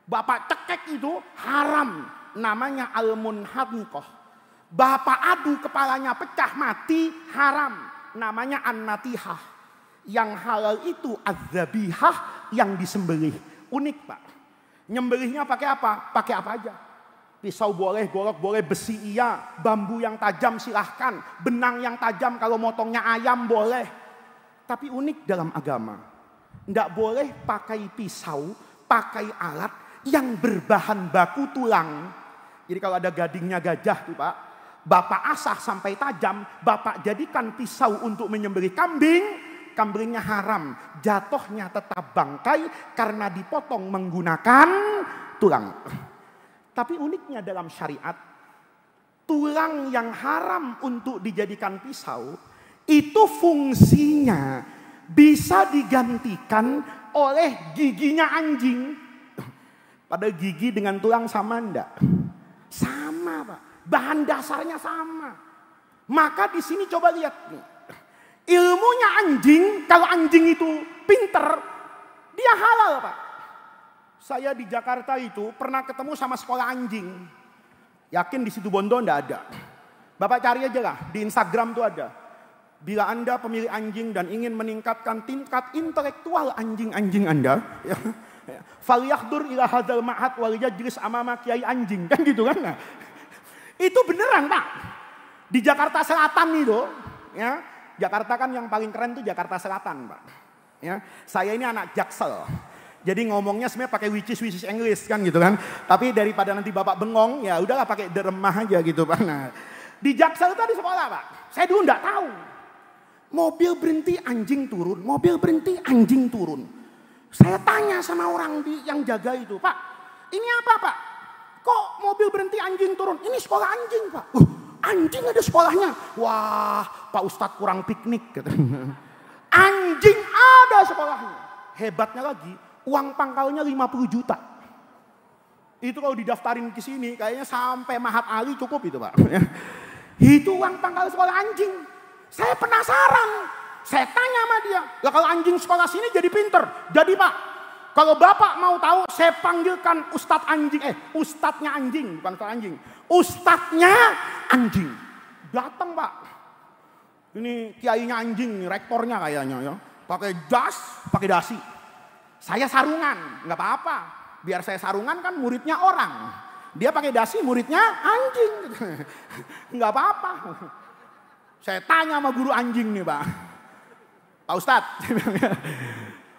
[SPEAKER 1] Bapak cekek itu haram. Namanya al-munhaniqah. Bapak adu kepalanya pecah mati haram. Namanya an-natihah. Yang halal itu az-zabihah, yang disembelih. Unik Pak. Nyembelihnya pakai apa? Pakai apa aja. Pisau boleh, golok boleh, besi iya, bambu yang tajam silahkan, benang yang tajam kalau motongnya ayam boleh. Tapi unik dalam agama. Tidak boleh pakai pisau, pakai alat yang berbahan baku tulang. Jadi kalau ada gadingnya gajah tuh Pak, Bapak asah sampai tajam, Bapak jadikan pisau untuk menyembelih kambing, kambingnya haram. Jatuhnya tetap bangkai karena dipotong menggunakan tulang. Tapi uniknya dalam syariat, tulang yang haram untuk dijadikan pisau, itu fungsinya bisa digantikan oleh giginya anjing. Padahal gigi dengan tulang sama enggak? Sama Pak. Bahan dasarnya sama. Maka di sini coba lihat nih. Ilmunya anjing, kalau anjing itu pinter, dia halal Pak. Saya di Jakarta itu pernah ketemu sama sekolah anjing. Yakin di Situbondo enggak ada. Bapak cari aja lah, di Instagram tuh ada. Bila Anda pemilik anjing dan ingin meningkatkan tingkat intelektual anjing-anjing Anda, ya, falyahdur ila hadzal ma'had wal yajlis amama kiai anjing, kan gitu kan? Nah, itu beneran Pak. Di Jakarta Selatan itu, ya, Jakarta kan yang paling keren tuh Jakarta Selatan Pak. Ya, saya ini anak Jaksel. Jadi ngomongnya sebenarnya pakai which is English kan gitu kan. Tapi daripada nanti Bapak bengong, ya udahlah pakai deremah aja gitu Pak. Nah, di Jaksel tadi sekolah Pak. Saya dulu enggak tahu. Mobil berhenti anjing turun, mobil berhenti anjing turun. Saya tanya sama orang yang jaga itu, Pak, ini apa Pak? Kok mobil berhenti anjing turun? Ini sekolah anjing Pak. Anjing ada sekolahnya. Wah, Pak Ustadz kurang piknik. Anjing ada sekolahnya. Hebatnya lagi, uang pangkalnya 50 juta. Itu kalau didaftarin ke sini, kayaknya sampai Mahat Ali cukup itu Pak. Itu uang pangkal sekolah anjing. Saya penasaran. Saya tanya sama dia. Lah kalau anjing sekolah sini jadi pinter. Jadi Pak, kalau Bapak mau tahu, saya panggilkan Ustadz anjing. Ustadznya anjing, bukan sekolah anjing. Ustadznya anjing. Datang Pak. Ini kiainya anjing, rektornya kayaknya ya. Pakai jas, pakai dasi. Saya sarungan, nggak apa-apa. Biar saya sarungan kan muridnya orang. Dia pakai dasi, muridnya anjing. Nggak apa-apa. Saya tanya sama guru anjing nih Pak. Pak Ustadz.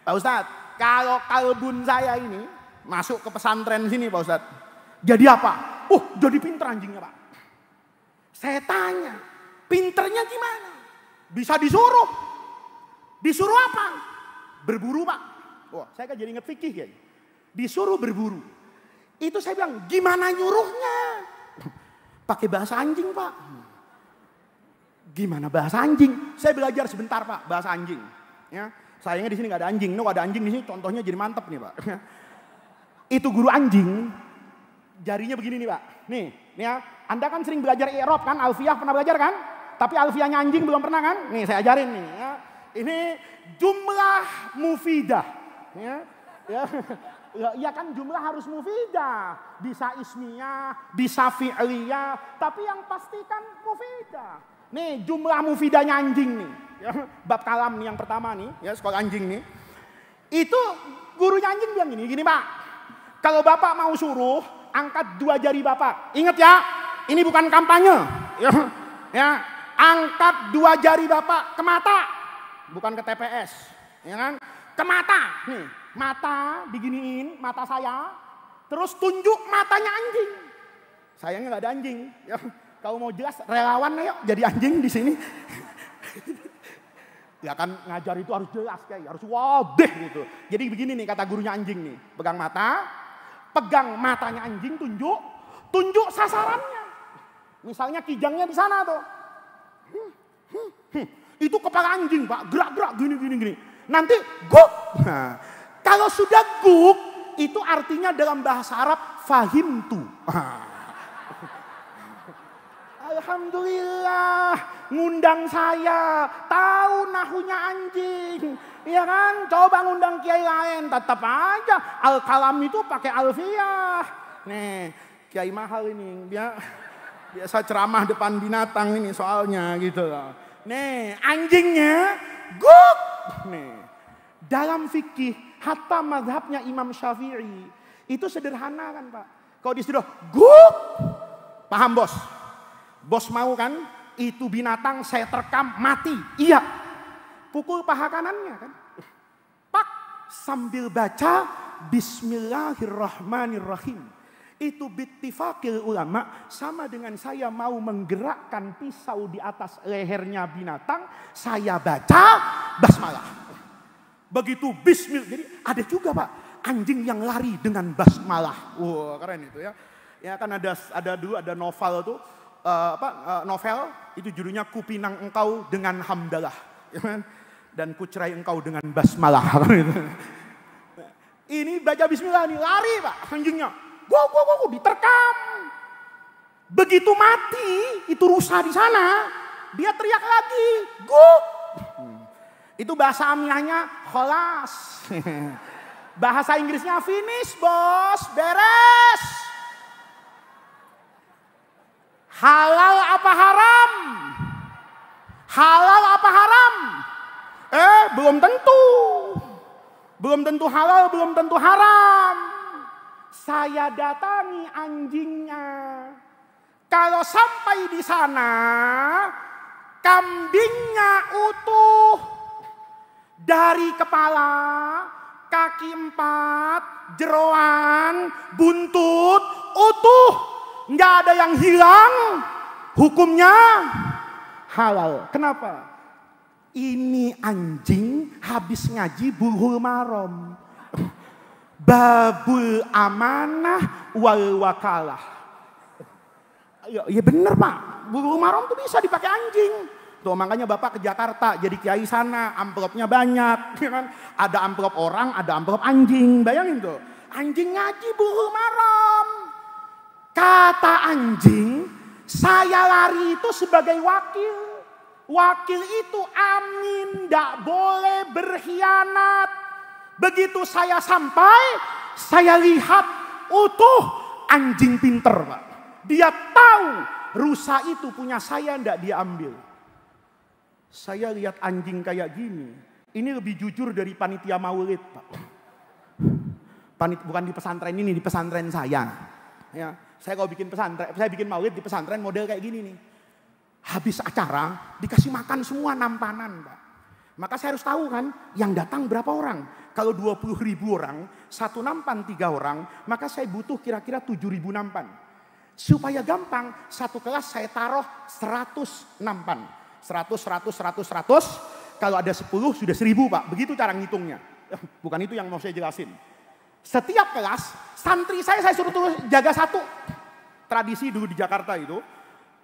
[SPEAKER 1] Pak Ustadz, kalau kalbun saya ini masuk ke pesantren sini Pak Ustadz. Jadi apa? Jadi pinter anjingnya Pak. Saya tanya, pinternya gimana? Bisa disuruh. Disuruh apa? Berburu Pak. Wah, saya kan jadi inget fikih ya. Disuruh berburu. Itu saya bilang, gimana nyuruhnya? Pakai bahasa anjing Pak. Gimana bahasa anjing? Saya belajar sebentar Pak, bahasa anjing. Ya, sayangnya di sini nggak ada anjing. Kalau ada anjing di sini, contohnya jadi mantep nih Pak. Itu guru anjing, jarinya begini nih Pak. Nih ya, Anda kan sering belajar i'rab kan? Alfiyah pernah belajar kan? Tapi alfiyahnya anjing belum pernah kan? Nih saya ajarin nih. Ya. Ini jumlah mufidah. Ya kan jumlah harus mufidah. Bisa ismiyah, bisa fi'liyah. Tapi yang pasti kan mufidah. Nih jumlah mufidahnya anjing nih. Ya, bab kalam nih yang pertama nih. Ya sekolah anjing nih. Itu gurunya anjing bilang gini Pak. Kalau Bapak mau suruh, angkat 2 jari Bapak. Ingat ya, ini bukan kampanye. Ya, angkat 2 jari Bapak ke mata. Bukan ke TPS. Ya kan? Ke mata. Nih, mata diginiin, mata saya. Terus tunjuk matanya anjing. Sayangnya nggak ada anjing. Ya. Kalau mau jelas relawan yuk jadi anjing di sini. Ya kan ngajar itu harus jelas kayak harus wadih gitu. Jadi begini nih kata gurunya anjing nih, pegang matanya anjing tunjuk sasarannya. Misalnya kijangnya di sana tuh. Itu kepala anjing Pak, gerak-gerak gini. Nanti guk. Nah, kalau sudah guk itu artinya dalam bahasa Arab fahimtu. Alhamdulillah ngundang saya, tahu nahunya anjing. Iya kan? Coba ngundang kiai lain, tetap aja al-kalam itu pakai alfiyah. Nih, kiai mahal ini, biasa ceramah depan binatang ini soalnya gitu loh. Nih, anjingnya guk. Nih, dalam fikih hatta mazhabnya Imam Syafi'i itu sederhana kan Pak. Kalau disuruh guk, paham bos? Bos mau kan? Itu binatang saya terkam mati. Iya. Pukul paha kanannya kan. Pak, sambil baca Bismillahirrahmanirrahim. Itu bittifaqil ulama sama dengan saya mau menggerakkan pisau di atas lehernya binatang, saya baca basmalah. Begitu bismillah. Jadi ada juga Pak, anjing yang lari dengan basmalah. Wah, keren itu ya. Ya kan ada dulu ada novel tuh novel itu judulnya Kupinang Engkau dengan Hamdalah, ya kan? Dan kucerai engkau dengan basmalah. Ini baca bismillah nih, lari Pak anjingnya. Gua diterkam. Begitu mati itu rusa di sana, dia teriak lagi, guk. Itu bahasa Amiahnya kholas. Bahasa Inggrisnya finish bos, beres. Halal apa haram? Halal apa haram? Belum tentu. Belum tentu halal, belum tentu haram. Saya datangi anjingnya. Kalau sampai di sana, kambingnya utuh. Dari kepala, kaki 4, jeroan, buntut, utuh. Nggak ada yang hilang. Hukumnya halal. Kenapa? Ini anjing habis ngaji Bulughul Maram. Babul amanah wal wakalah. Ya bener Pak. Bulughul Maram tuh bisa dipakai anjing. Tuh makanya Bapak ke Jakarta jadi kiai sana, amplopnya banyak, ya kan? Ada amplop orang, ada amplop anjing. Bayangin tuh. Anjing ngaji Bulughul Maram. Kata anjing, saya lari itu sebagai wakil. Wakil itu amin, tidak boleh berkhianat. Begitu saya sampai, saya lihat utuh anjing pinter Pak. Dia tahu rusa itu punya saya, tidak dia ambil. Saya lihat anjing kayak gini, ini lebih jujur dari panitia maulid Pak. Bukan di pesantren ini, di pesantren saya. Ya, saya kalau bikin pesantren, saya bikin maulid di pesantren model kayak gini nih. Habis acara dikasih makan semua nampanan Pak. Maka saya harus tahu kan yang datang berapa orang. Kalau 20.000 orang, satu nampan 3 orang, maka saya butuh kira-kira 7.000 nampan. Supaya gampang, satu kelas saya taruh 100 nampan. 100. Kalau ada 10 sudah 1.000 Pak. Begitu cara ngitungnya. Bukan itu yang mau saya jelasin. Setiap kelas, santri saya suruh terus jaga satu. Tradisi dulu di Jakarta itu,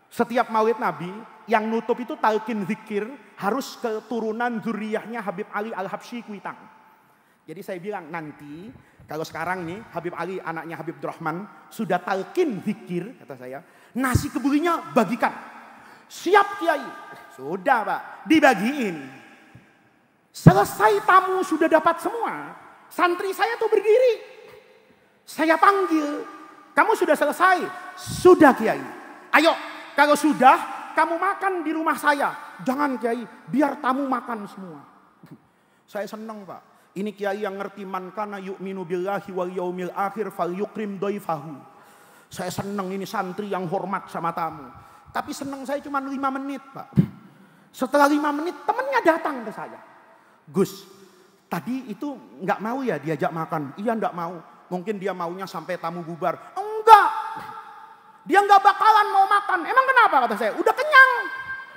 [SPEAKER 1] setiap maulid Nabi, yang nutup itu talqin zikir, harus keturunan zuriyahnya Habib Ali Al-Habsyi Kuitang. Jadi saya bilang nanti, kalau sekarang nih Habib Ali anaknya Habib Abdurrahman sudah talqin zikir, kata saya, nasi keburinya bagikan. Siap Kiai. Sudah Pak, dibagiin. Selesai tamu sudah dapat semua, santri saya tuh berdiri. Saya panggil, kamu sudah selesai? Sudah Kiai. Ayo, kalau sudah, kamu makan di rumah saya. Jangan Kiai, biar tamu makan semua. Saya senang Pak. Ini Kiai yang ngerti man kana yu'minu billahi wal yaumil akhir fal yukrim doifahu. Saya senang ini santri yang hormat sama tamu. Tapi senang saya cuma 5 menit Pak. Setelah 5 menit temannya datang ke saya. Gus, tadi itu nggak mau ya diajak makan? Iya nggak mau. Mungkin dia maunya sampai tamu bubar. Enggak. Dia nggak bakalan mau makan. Emang kenapa kata saya? Udah kenyang.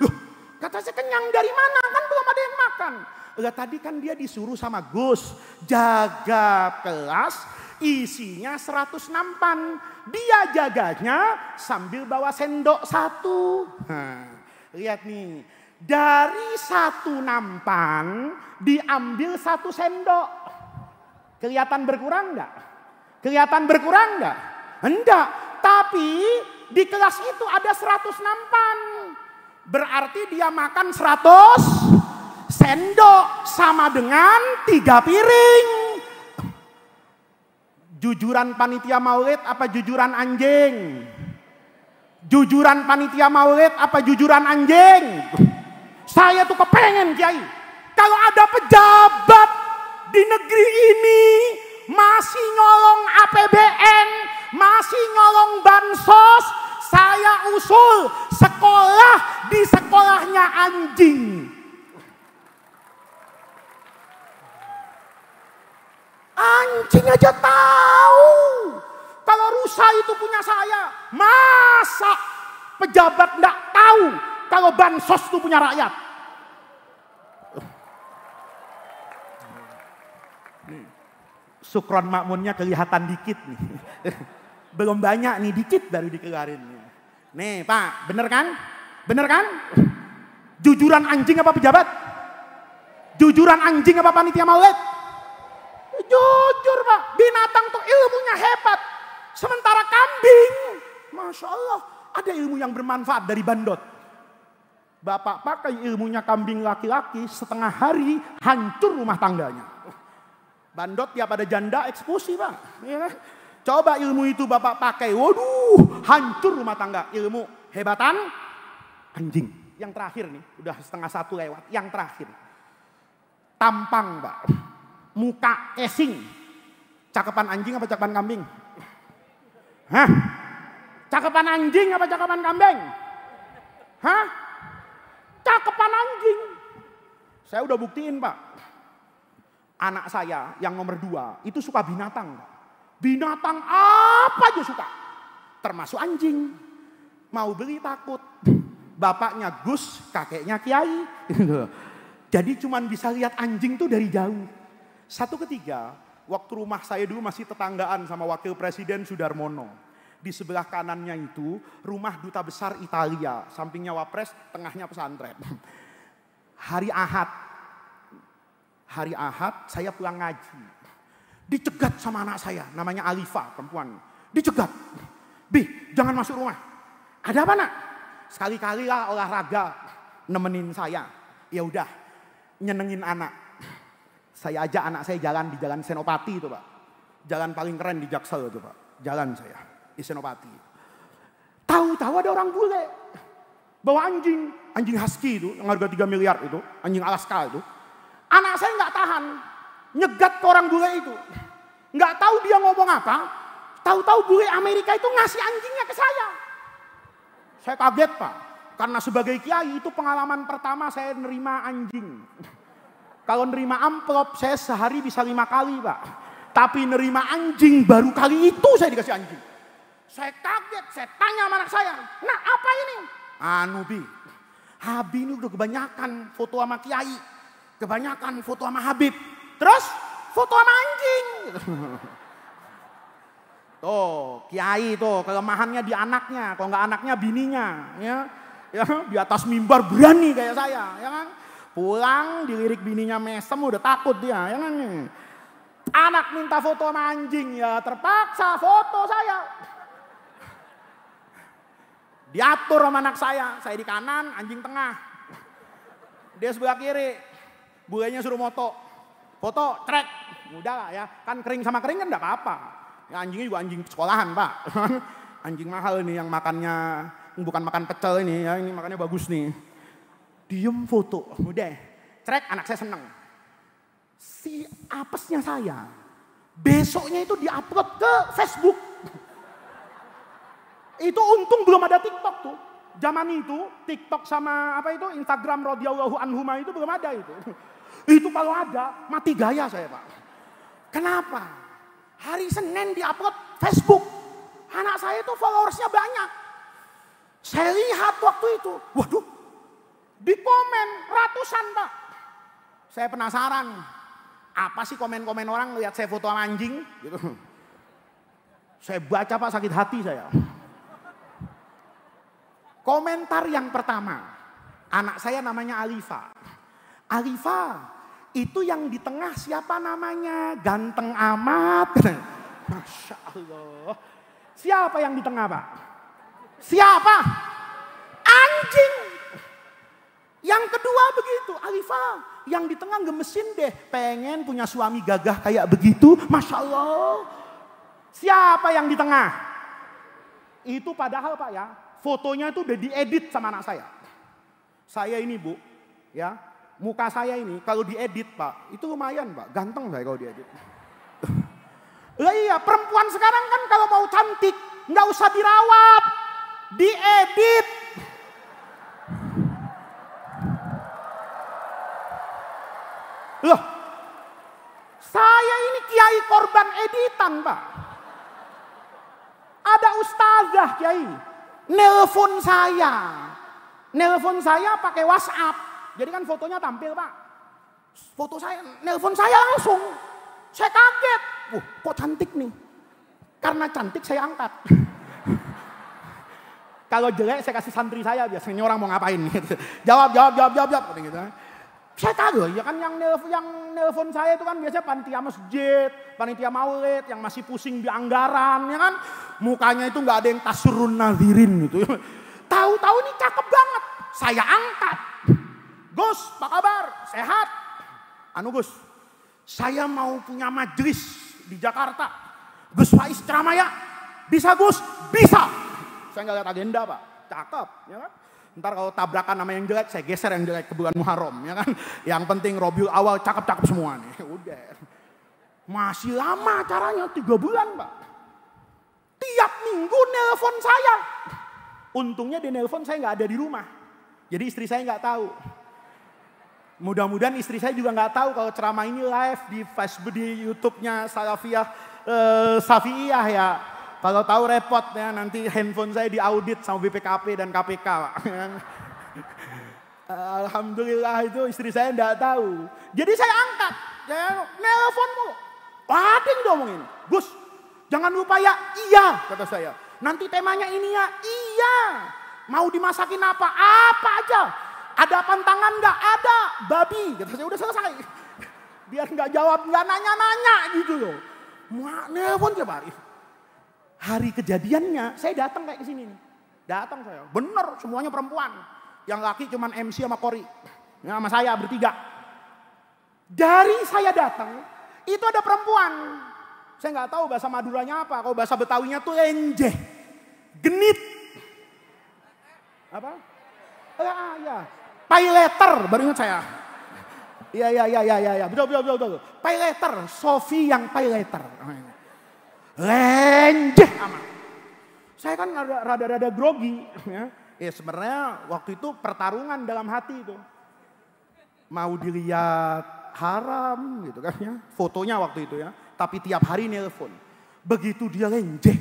[SPEAKER 1] Loh, kata saya kenyang dari mana? Kan belum ada yang makan. Lah tadi kan dia disuruh sama Gus jaga kelas isinya 100 nampan. Dia jaganya sambil bawa sendok 1. Lihat nih, dari 1 nampan diambil 1 sendok. Kelihatan berkurang enggak? Kelihatan berkurang enggak? Enggak. Tapi di kelas itu ada 100 nampan. Berarti dia makan 100 sendok sama dengan 3 piring. Jujuran panitia maulid apa jujuran anjing? Jujuran panitia maulid apa jujuran anjing? Saya tuh kepengen Kiai, kalau ada pejabat di negeri ini masih nyolong APBN, masih nyolong bansos, saya usul sekolah di sekolahnya anjing. Anjing aja tahu kalau rusa itu punya saya. Masa pejabat enggak tahu kalau bansos itu punya rakyat? Sukron makmunnya kelihatan dikit nih. Belum banyak nih, dikit baru dikelarin. Nih Pak, bener kan? Bener kan? Jujuran anjing apa pejabat? Jujuran anjing apa panitia maulid? Jujur Pak, binatang tuh ilmunya hebat. Sementara kambing, Masya Allah, ada ilmu yang bermanfaat dari bandot. Bapak pakai ilmunya kambing laki-laki, setengah hari hancur rumah tangganya. Bandot tiap ada janda eksekusi Pak. Ya. Coba ilmu itu Bapak pakai, waduh, hancur rumah tangga. Ilmu hebatan anjing. Yang terakhir nih, udah 1:30 lewat. Yang terakhir, tampang Pak. Muka casing, cakepan anjing apa cakepan kambing? Hah? Cakepan anjing apa cakepan kambing? Hah? Cakepan anjing. Saya udah buktiin Pak. Anak saya yang nomor 2 itu suka binatang. Binatang apa aja suka. Termasuk anjing. Mau beli takut. Bapaknya Gus, kakeknya Kiai. Jadi cuman bisa lihat anjing tuh dari jauh. Satu ketiga, waktu rumah saya dulu masih tetanggaan sama Wakil Presiden Sudarmono. Di sebelah kanannya itu rumah Duta Besar Italia, sampingnya Wapres, tengahnya pesantren. Hari Ahad saya pulang ngaji. Dicegat sama anak saya, namanya Alifa, perempuan. Dicegat. Bi, jangan masuk rumah. Ada apa nak? Sekali-kali lah olahraga, nemenin saya. Ya udah, nyenengin anak. Saya ajak anak saya jalan di Jalan Senopati itu Pak. Jalan paling keren di Jaksel itu Pak. Jalan saya di Senopati. Tahu-tahu ada orang bule bawa anjing. Anjing husky itu yang harga 3 miliar itu. Anjing Alaska itu. Anak saya nggak tahan. Nyegat ke orang bule itu. Nggak tahu dia ngomong apa. Tahu-tahu bule Amerika itu ngasih anjingnya ke saya. Saya kaget Pak. Karena sebagai kiai itu pengalaman pertama saya nerima anjing. Kalau nerima amplop saya sehari bisa 5 kali Pak. Tapi nerima anjing baru kali itu saya dikasih anjing. Saya kaget, saya tanya sama anak saya. Nah apa ini? Bi, Habib ini udah kebanyakan foto sama kiai. Kebanyakan foto sama Habib. Terus foto sama anjing. Tuh kiai tuh kelemahannya di anaknya. Kalau nggak anaknya bininya. Ya, di atas mimbar berani kayak saya. Ya kan? Pulang dilirik bininya mesem udah takut dia, ya kan? Anak minta foto sama anjing, ya terpaksa foto saya. Diatur sama anak saya di kanan, anjing tengah. Dia sebelah kiri, bulenya suruh foto, trek. Udah lah ya, kan kering sama kering kan enggak apa-apa. Ya anjingnya juga anjing sekolahan Pak. Anjing mahal ini yang makannya, bukan makan pecel ini ya, ini makannya bagus nih. Diem foto, udah, trek anak saya seneng. Si apesnya saya, besoknya itu diupload ke Facebook. Itu untung belum ada TikTok tuh. Zaman itu TikTok sama apa itu Instagram radhiyallahu anhuma itu belum ada itu. Itu kalau ada mati gaya saya Pak. Kenapa? Hari Senin diupload Facebook. Anak saya itu followersnya banyak. Saya lihat waktu itu, waduh. Di komen ratusan Pak. Saya penasaran. Apa sih komen-komen orang lihat saya foto sama anjing? Gitu. Saya baca Pak sakit hati saya. Komentar yang pertama. Anak saya namanya Alifa. Alifa itu yang di tengah siapa namanya? Ganteng amat. Masya Allah. Siapa yang di tengah Pak? Siapa? Anjing. Yang kedua begitu, Alifah, yang di tengah gemesin deh, pengen punya suami gagah kayak begitu, Masya Allah. Siapa yang di tengah? Itu padahal Pak ya, fotonya itu udah diedit sama anak saya. Saya ini Bu, ya, muka saya ini kalau diedit Pak, itu lumayan Pak, ganteng saya kalau diedit. Lah iya, perempuan sekarang kan kalau mau cantik, nggak usah dirawat, diedit. Loh, saya ini kiai korban editan Pak. Ada ustazah kiai, nelpon saya pakai WhatsApp. Jadi kan fotonya tampil Pak. Foto saya, nelpon saya langsung. Saya kaget. Kok cantik nih? Karena cantik saya angkat. Kalau jelek saya kasih santri saya, biasanya orang mau ngapain gitu. Jawab. Gitu. Saya kaget, ya kan yang nelpon saya itu kan biasanya panitia masjid, panitia maulid, yang masih pusing di anggaran, ya kan. Mukanya itu nggak ada yang tasurun nadhirin gitu. Tahu-tahu ini cakep banget, saya angkat. Gus, apa kabar? Sehat? Gus, saya mau punya majelis di Jakarta. Gus Faiz ceramah ya? Bisa Gus? Bisa. Saya nggak lihat agenda Pak, cakep, ya kan. Ntar kalau tabrakan nama yang jelek, saya geser yang jelek ke bulan Muharram, ya kan. Yang penting Rabiul Awal cakep-cakep semua nih, udah. Masih lama caranya, 3 bulan Pak. Tiap minggu nelpon saya. Untungnya di nelpon saya nggak ada di rumah. Jadi istri saya nggak tahu. Mudah-mudahan istri saya juga nggak tahu kalau ceramah ini live di Facebook, di YouTube-nya Safi'iyah ya. Kalau tahu repot ya, nanti handphone saya diaudit sama BPKP dan KPK Pak. Alhamdulillah itu istri saya nggak tahu. Jadi saya angkat, ya, nelpon mulu. Ada yang diomongin, Gus jangan lupa ya, iya kata saya. Nanti temanya ini ya, iya. Mau dimasakin apa? Apa aja. Ada pantangan nggak? Ada, babi. Kata saya udah selesai. Biar nggak jawab, nggak nanya-nanya gitu loh. Nelpon tiap hari. Hari kejadiannya saya datang kayak kesini nih. Datang saya, bener semuanya perempuan. Yang laki cuman MC sama Kori. Ya, sama saya bertiga. Dari saya datang, itu ada perempuan. Saya nggak tahu bahasa Maduranya apa. Kalau bahasa Betawinya tuh lenjeh, genit. Apa? Ya. Pay letter, baru ingat saya. Iya. Betul. Pay letter, Sofi yang pay letter. Lenjeh amat. Saya kan rada-rada grogi. Ya sebenarnya waktu itu pertarungan dalam hati itu. Mau dilihat haram gitu kan ya. Fotonya waktu itu ya. Tapi tiap hari nelpon. Begitu dia lenjeh.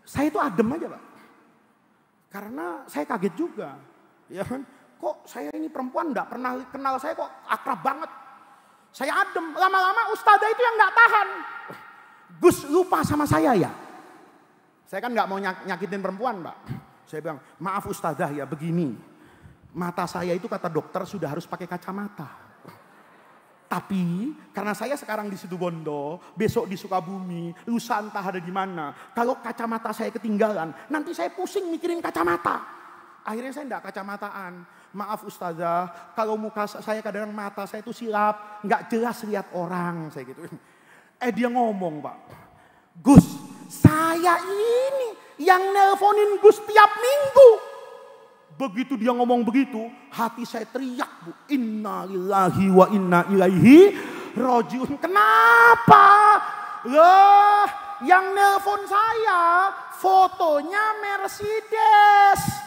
[SPEAKER 1] Saya itu adem aja Pak. Karena saya kaget juga. Ya kan. Kok saya ini perempuan gak pernah kenal saya kok akrab banget. Saya adem. Lama-lama ustadzah itu yang gak tahan. Gus lupa sama saya ya. Saya kan gak mau nyakitin perempuan Pak. Saya bilang maaf ustadzah ya begini. Mata saya itu kata dokter sudah harus pakai kacamata. Tapi karena saya sekarang di Situbondo, besok di Sukabumi, lusa entah ada di mana. Kalau kacamata saya ketinggalan, nanti saya pusing mikirin kacamata. Akhirnya saya enggak kacamataan. Maaf ustazah, kalau muka saya kadang mata saya itu silap, enggak jelas lihat orang, saya gitu. Dia ngomong Pak, Gus, saya ini yang nelponin Gus tiap minggu. Begitu dia ngomong begitu, hati saya teriak Bu, inna lillahi wa inna ilaihi rajiun. Kenapa? Loh, yang nelpon saya fotonya Mercedes.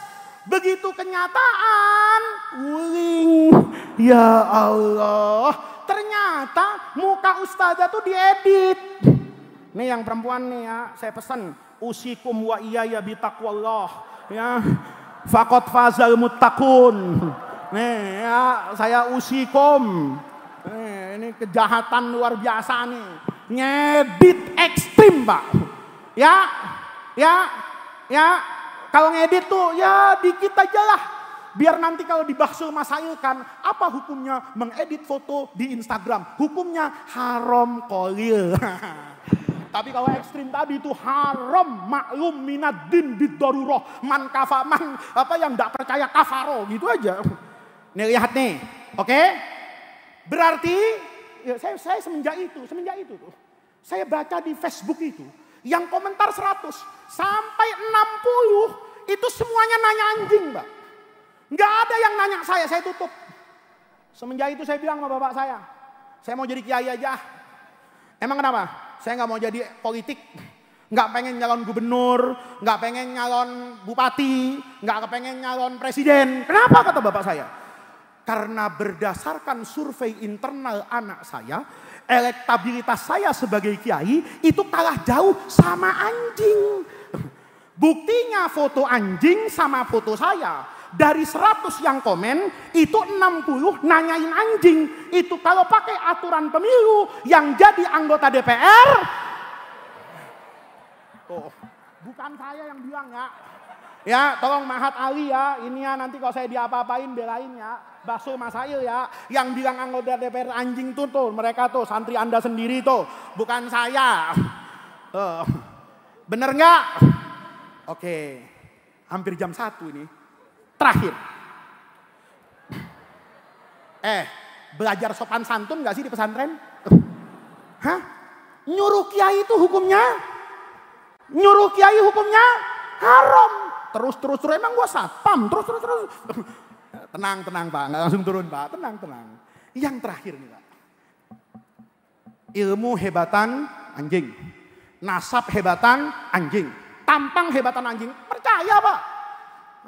[SPEAKER 1] Begitu kenyataan, wuling, ya Allah. Ternyata muka ustazah tuh diedit. Nih yang perempuan nih ya, saya pesan. Usikum wa iyaya bitaqwallah. Ya, faqad fazal muttaqun. Nih ya, saya usikum. Ini kejahatan luar biasa nih. Ngedit ekstrim Pak. Ya. Kalau ngedit tuh ya dikit aja lah. Biar nanti kalau dibahsul masailkan, apa hukumnya mengedit foto di Instagram? Hukumnya haram qalil. Tapi kalau ekstrim tadi itu haram maklum minad din bid darurah. Man kafaman apa yang enggak percaya kafaro gitu aja. Nih lihat nih, oke? Berarti ya saya semenjak itu tuh. Saya baca di Facebook itu, yang komentar 100 sampai 60 itu semuanya nanya anjing, Mbak. Nggak ada yang nanya saya tutup. Semenjak itu saya bilang sama bapak saya mau jadi kiai aja. Emang kenapa? Saya nggak mau jadi politik. Nggak pengen nyalon gubernur, nggak pengen nyalon bupati, nggak pengen nyalon presiden. Kenapa kata bapak saya? Karena berdasarkan survei internal anak saya, elektabilitas saya sebagai kiai itu kalah jauh sama anjing. Buktinya foto anjing sama foto saya. Dari 100 yang komen, itu 60 nanyain anjing. Itu kalau pakai aturan pemilu yang jadi anggota DPR. Oh, bukan saya yang bilang ya. Ya, tolong Mahat Ali ya. Ini ya nanti kalau saya diapa-apain belain ya. Bakso Masail ya. Yang bilang anggota DPR anjing tuh mereka tuh santri Anda sendiri tuh. Bukan saya. Bener nggak? Oke. Hampir jam 1 ini. Terakhir. Belajar sopan santun gak sih di pesantren? Hah? Nyuruh kiai itu hukumnya? Nyuruh kiai hukumnya haram. Terus. Emang gua satpam. Terus. Tenang Pak. Gak langsung turun Pak. Tenang. Yang terakhir nih Pak. Ilmu hebatan anjing. Nasab hebatan anjing. Tampang hebatan anjing. Percaya Pak.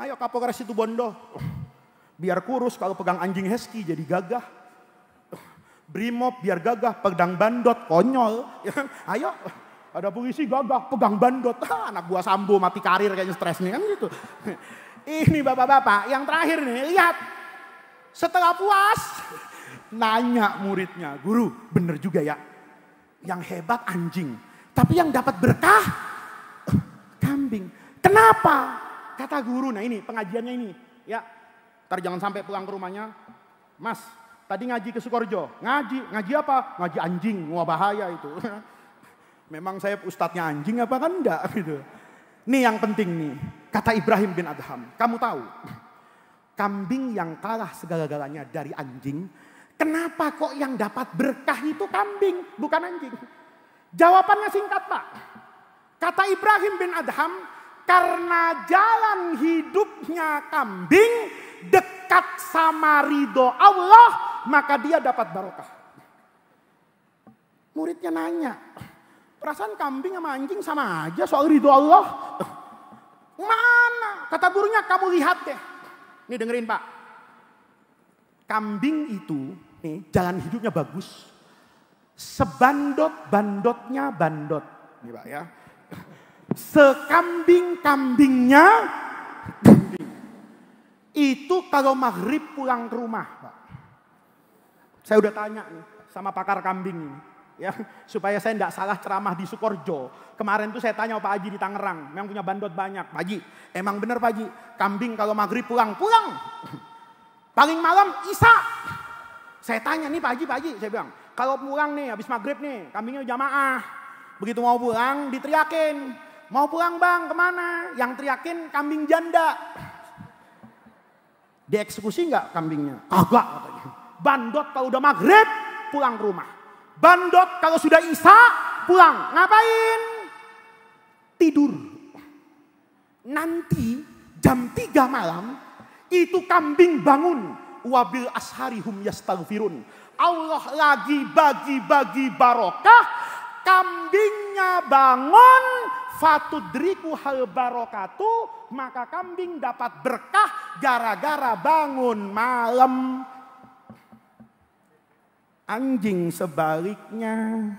[SPEAKER 1] Ayo Kapolres Situbondo. Biar kurus kalau pegang anjing husky jadi gagah. Brimob biar gagah pegang bandot konyol. Ayo ada polisi gagah pegang bandot. Anak buah Sambo mati karir kayaknya stres nih kan gitu. Ini bapak-bapak yang terakhir nih lihat. Setelah puas nanya muridnya, guru bener juga ya. Yang hebat anjing. Tapi yang dapat berkah kambing. Kenapa? Kata guru, nah ini pengajiannya ini. Ya, ntar jangan sampai pulang ke rumahnya. Mas, tadi ngaji ke Sukorejo. Ngaji apa? Ngaji anjing, wah bahaya itu. Memang saya ustadznya anjing apa kan enggak gitu. Nih yang penting nih, kata Ibrahim bin Adham. Kamu tahu, kambing yang kalah segala-galanya dari anjing. Kenapa kok yang dapat berkah itu kambing, bukan anjing? Jawabannya singkat Pak. Kata Ibrahim bin Adham, karena jalan hidupnya kambing dekat sama ridho Allah, maka dia dapat barokah. Muridnya nanya, perasaan kambing sama anjing sama aja soal ridho Allah. Mana? Kata gurunya, kamu lihat deh. Nih dengerin Pak. Kambing itu, nih jalan hidupnya bagus. Sebandot-bandotnya bandot. Nih Pak ya. Sekambing-kambingnya kambing. Itu kalau maghrib pulang ke rumah Pak. Saya udah tanya nih sama pakar kambing ini. Ya, supaya saya tidak salah ceramah di Sukorejo. Kemarin tuh saya tanya Pak Haji di Tangerang. Memang punya bandot banyak. Pak Haji, emang bener Pak Haji. Kambing kalau maghrib pulang. Paling malam Isya. Saya tanya nih Pak Haji. Saya bilang, kalau pulang nih habis maghrib nih. Kambingnya jamaah. Begitu mau pulang diteriakin. Mau pulang bang, kemana? Yang teriakin kambing janda. Dieksekusi nggak kambingnya? Kagak katanya. Bandot kalau udah maghrib, pulang ke rumah. Bandot kalau sudah Isya, pulang. Ngapain? Tidur. Nanti jam 3 malam, itu kambing bangun. Wabil asharihum yastaghfirun. Allah lagi bagi-bagi barokah. Kambingnya bangun. Fatudriku hal barokatu, maka kambing dapat berkah gara-gara bangun malam. Anjing sebaliknya,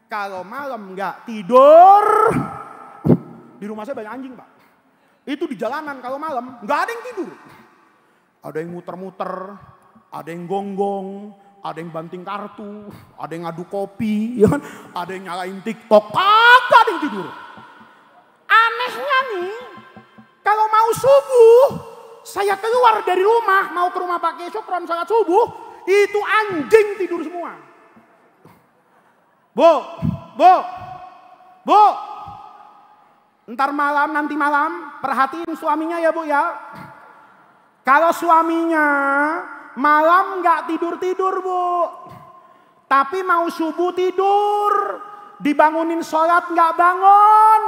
[SPEAKER 1] kalau malam nggak tidur, di rumah saya banyak anjing Pak. Itu di jalanan kalau malam nggak ada yang tidur, ada yang muter-muter, ada yang gonggong, ada yang banting kartu, ada yang ngadu kopi, ya kan? Ada yang nyalain TikTok, kagak ada yang tidur. Anehnya nih, kalau mau subuh, saya keluar dari rumah, mau ke rumah Pak Kiai Syukron salat subuh, itu anjing tidur semua. Bu, nanti malam, perhatiin suaminya ya Bu ya. Kalau suaminya malam nggak tidur-tidur Bu. Tapi mau subuh tidur. Dibangunin sholat nggak bangun.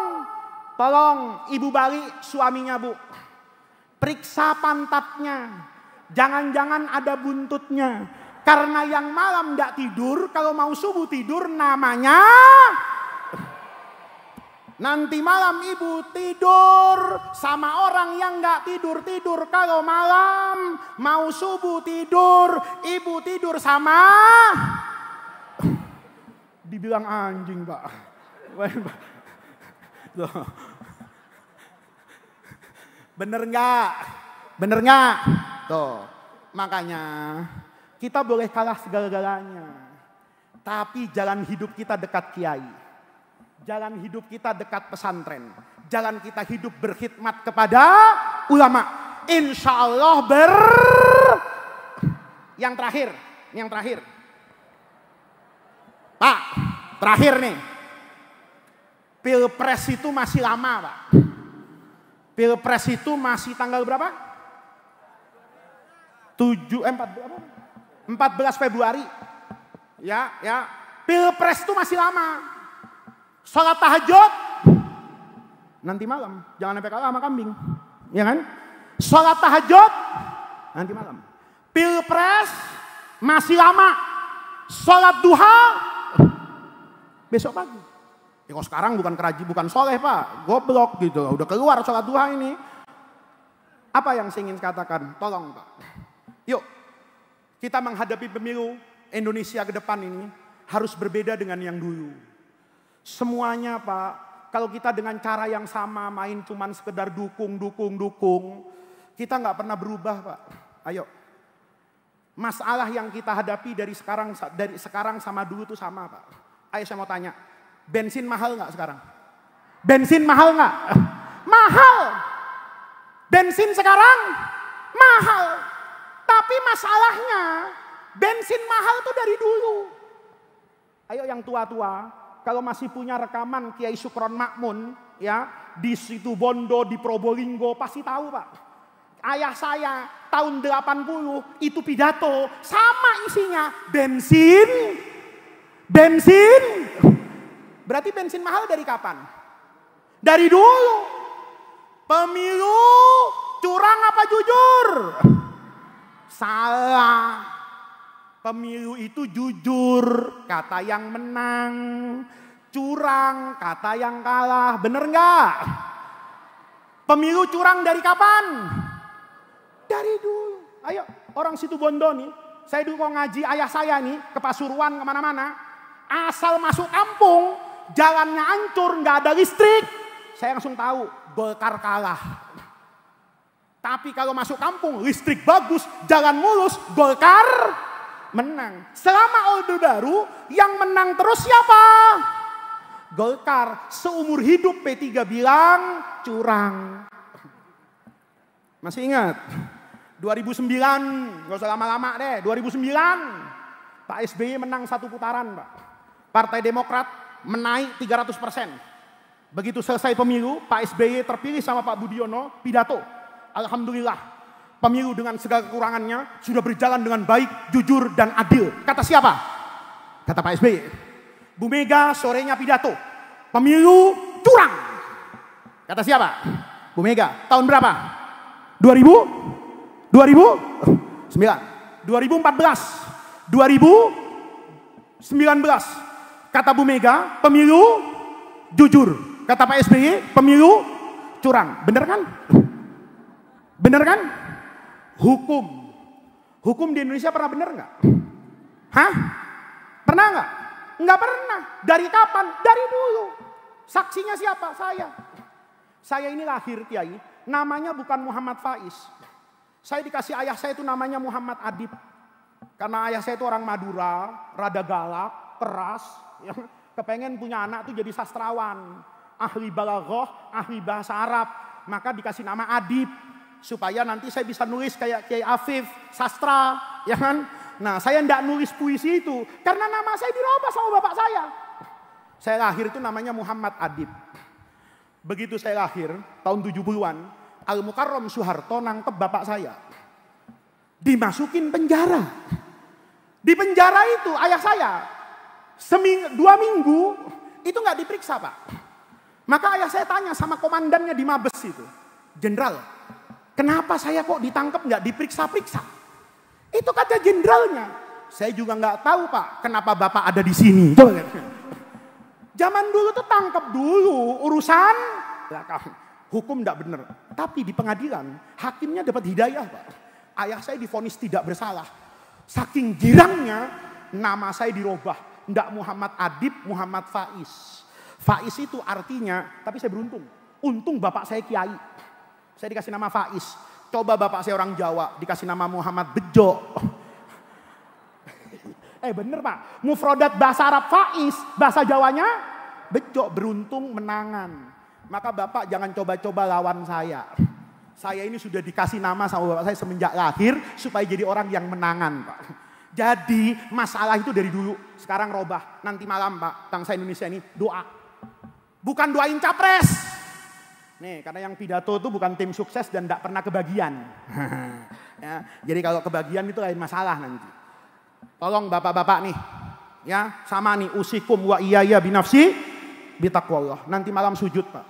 [SPEAKER 1] Tolong Ibu Bali suaminya Bu. Periksa pantatnya. Jangan-jangan ada buntutnya. Karena yang malam nggak tidur, kalau mau subuh tidur namanya. Nanti malam ibu tidur sama orang yang nggak tidur kalau malam. Mau subuh tidur, ibu tidur sama. Dibilang anjing Pak. Bener nggak? Bener nggak? Tuh, makanya kita boleh kalah segala-galanya. Tapi jalan hidup kita dekat kiai. Jalan hidup kita dekat pesantren. Jalan kita hidup berkhidmat kepada ulama. Insya Allah Yang terakhir. Pak, terakhir nih. Pilpres itu masih lama Pak. Pilpres itu masih tanggal berapa? 14 Februari. Ya. Pilpres itu masih lama. Sholat tahajud nanti malam. Jangan sampai kalah sama kambing. Ya kan? Sholat tahajud nanti malam. Pilpres masih lama. Sholat duha besok pagi. Ya kalau sekarang bukan soleh Pak. Goblok gitu. Udah keluar sholat duha ini. Apa yang saya ingin katakan? Tolong Pak. Yuk, kita menghadapi pemilu Indonesia ke depan ini harus berbeda dengan yang dulu. Semuanya Pak, kalau kita dengan cara yang sama main cuman sekedar dukung, kita nggak pernah berubah Pak. Ayo, masalah yang kita hadapi dari sekarang sama dulu itu sama Pak. Ayo saya mau tanya, bensin mahal nggak sekarang? Bensin mahal nggak? Mahal. Bensin sekarang mahal. Tapi masalahnya bensin mahal tuh dari dulu. Ayo yang tua-tua, kalau masih punya rekaman Kiai Sukron Makmun ya di situ Bondo di Probolinggo pasti tahu Pak. Ayah saya tahun 80 itu pidato sama isinya bensin. Berarti bensin mahal dari kapan? Dari dulu. Pemilu curang apa jujur? Salah. Pemilu itu jujur, kata yang menang. Curang, kata yang kalah. Bener nggak? Pemilu curang dari kapan? Dari dulu. Ayo, orang situ Bondo nih. Saya dulu kalau ngaji ayah saya nih ke Pasuruan kemana-mana. Asal masuk kampung, jalannya hancur, nggak ada listrik. Saya langsung tahu, Golkar kalah. Tapi kalau masuk kampung, listrik bagus, jalan mulus, Golkar menang. Selama Orde Baru, yang menang terus siapa? Golkar. Seumur hidup P3 bilang curang. Masih ingat? 2009, gak usah lama-lama deh, 2009 Pak SBY menang satu putaran Pak. Partai Demokrat menaik 300%. Begitu selesai pemilu, Pak SBY terpilih sama Pak Budiono, pidato. Alhamdulillah, pemilu dengan segala kekurangannya sudah berjalan dengan baik, jujur, dan adil. Kata siapa? Kata Pak SBY. Bu Mega sorenya pidato. Pemilu curang. Kata siapa? Bu Mega. Tahun berapa? 2009. 2014. 2019. Kata Bu Mega, pemilu jujur. Kata Pak SBY, pemilu curang. Bener kan? Bener kan? Hukum di Indonesia pernah bener nggak? Hah? Pernah nggak? Nggak pernah. Dari kapan? Dari dulu. Saksinya siapa? Saya. Saya ini lahir Kiai, namanya bukan Muhammad Faiz. Saya dikasih ayah saya itu namanya Muhammad Adib. Karena ayah saya itu orang Madura, rada galak, keras, ya, kepengen punya anak tuh jadi sastrawan, ahli balaghah, ahli bahasa Arab, maka dikasih nama Adib. Supaya nanti saya bisa nulis kayak Kiai Afif, sastra, ya kan? Nah, saya enggak nulis puisi itu karena nama saya dirubah sama bapak saya. Saya lahir itu namanya Muhammad Adib. Begitu saya lahir tahun 70-an, Al Mukarram Soeharto nangkep bapak saya. Dimasukin penjara. Di penjara itu ayah saya 2 minggu itu nggak diperiksa, Pak. Maka ayah saya tanya sama komandannya di Mabes itu, Jenderal, kenapa saya kok ditangkap nggak diperiksa-periksa? Itu kata jenderalnya, saya juga nggak tahu Pak, kenapa Bapak ada di sini. Zaman dulu tuh tangkap dulu urusan hukum nggak bener. Tapi di pengadilan hakimnya dapat hidayah, Pak. Ayah saya divonis tidak bersalah. Saking girangnya nama saya dirubah, ndak Muhammad Adib, Muhammad Faiz. Faiz itu artinya, tapi saya beruntung. Untung bapak saya kiai. Saya dikasih nama Faiz. Coba bapak saya orang Jawa, dikasih nama Muhammad Bejo. Bener Pak. Mufrodat bahasa Arab Faiz, bahasa Jawanya Bejo, beruntung menangan. Maka bapak jangan coba-coba lawan saya. Saya ini sudah dikasih nama sama bapak saya semenjak lahir, supaya jadi orang yang menangan Pak. Jadi masalah itu dari dulu. Sekarang robah. Nanti malam Pak, bangsa Indonesia ini doa. Bukan doain capres. Nih, karena yang pidato itu bukan tim sukses dan tidak pernah kebagian. Ya, jadi kalau kebagian itu lain masalah nanti. Tolong bapak-bapak nih, ya sama nih usikum wa iyaya binafsi bitaqwallah. Nanti malam sujud Pak.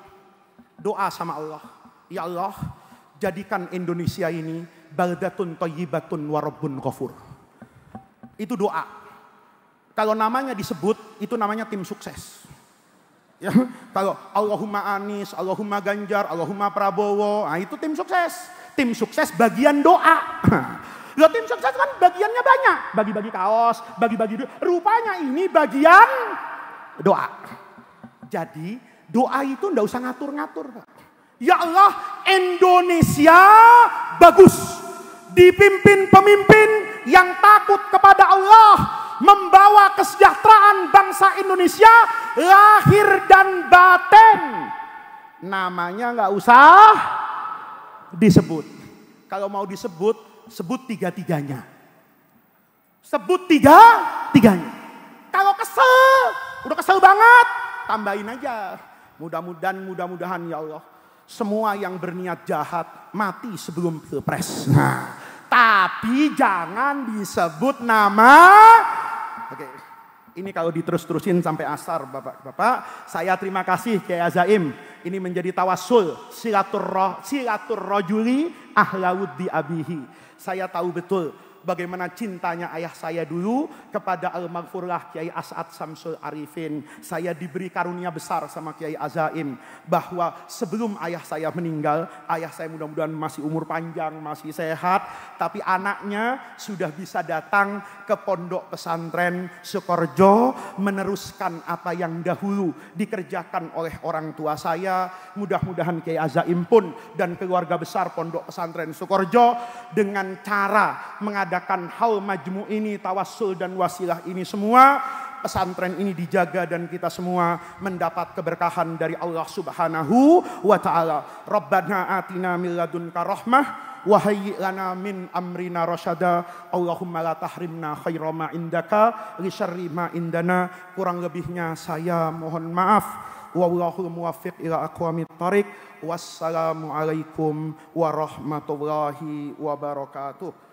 [SPEAKER 1] Doa sama Allah. Ya Allah, jadikan Indonesia ini baldatun thayyibatun wa rabbun ghafur. Itu doa. Kalau namanya disebut, itu namanya tim sukses. Ya, kalau Allahumma Anies, Allahumma Ganjar, Allahumma Prabowo, nah itu tim sukses. Tim sukses bagian doa. Loh, tim sukses kan bagiannya banyak. Bagi-bagi kaos, bagi-bagi duit. Rupanya ini bagian doa. Jadi doa itu enggak usah ngatur-ngatur, Pak. Ya Allah, Indonesia bagus. Dipimpin pemimpin yang takut kepada Allah, membawa kesejahteraan bangsa Indonesia lahir dan batin. Namanya nggak usah disebut. Kalau mau disebut, sebut tiga-tiganya. Sebut tiga-tiganya. Kalau kesel, udah kesel banget, tambahin aja. Mudah-mudahan ya Allah, semua yang berniat jahat mati sebelum pilpres. Nah, tapi jangan disebut nama. Oke, ini kalau diterus-terusin sampai asar Bapak-bapak. Saya terima kasih Kiai Azaim. Ini menjadi tawassul silatur rajuli ahlawuddi abihi. Saya tahu betul bagaimana cintanya ayah saya dulu kepada almarhumlah Kiai As'ad Samsul Arifin. Saya diberi karunia besar sama Kiai Azaim bahwa sebelum ayah saya meninggal, ayah saya mudah-mudahan masih umur panjang, masih sehat, tapi anaknya sudah bisa datang ke pondok pesantren Sukorjo meneruskan apa yang dahulu dikerjakan oleh orang tua saya. Mudah-mudahan Kiai Azaim pun dan keluarga besar pondok pesantren Sukorjo dengan cara mengadakan hal majmu ini, tawassul dan wasilah ini semua, pesantren ini dijaga dan kita semua mendapat keberkahan dari Allah Subhanahu wa taala. Rabbana atina min ladunka rahmah wa hayyi lana min amrina rasyada. Allahumma la tahrimna khaira ma indaka li syarri ma indana. Kurang lebihnya saya mohon maaf. Wallahul muwaffiq ila aqwamit thariq. Wassalamu alaikum warahmatullahi wabarakatuh.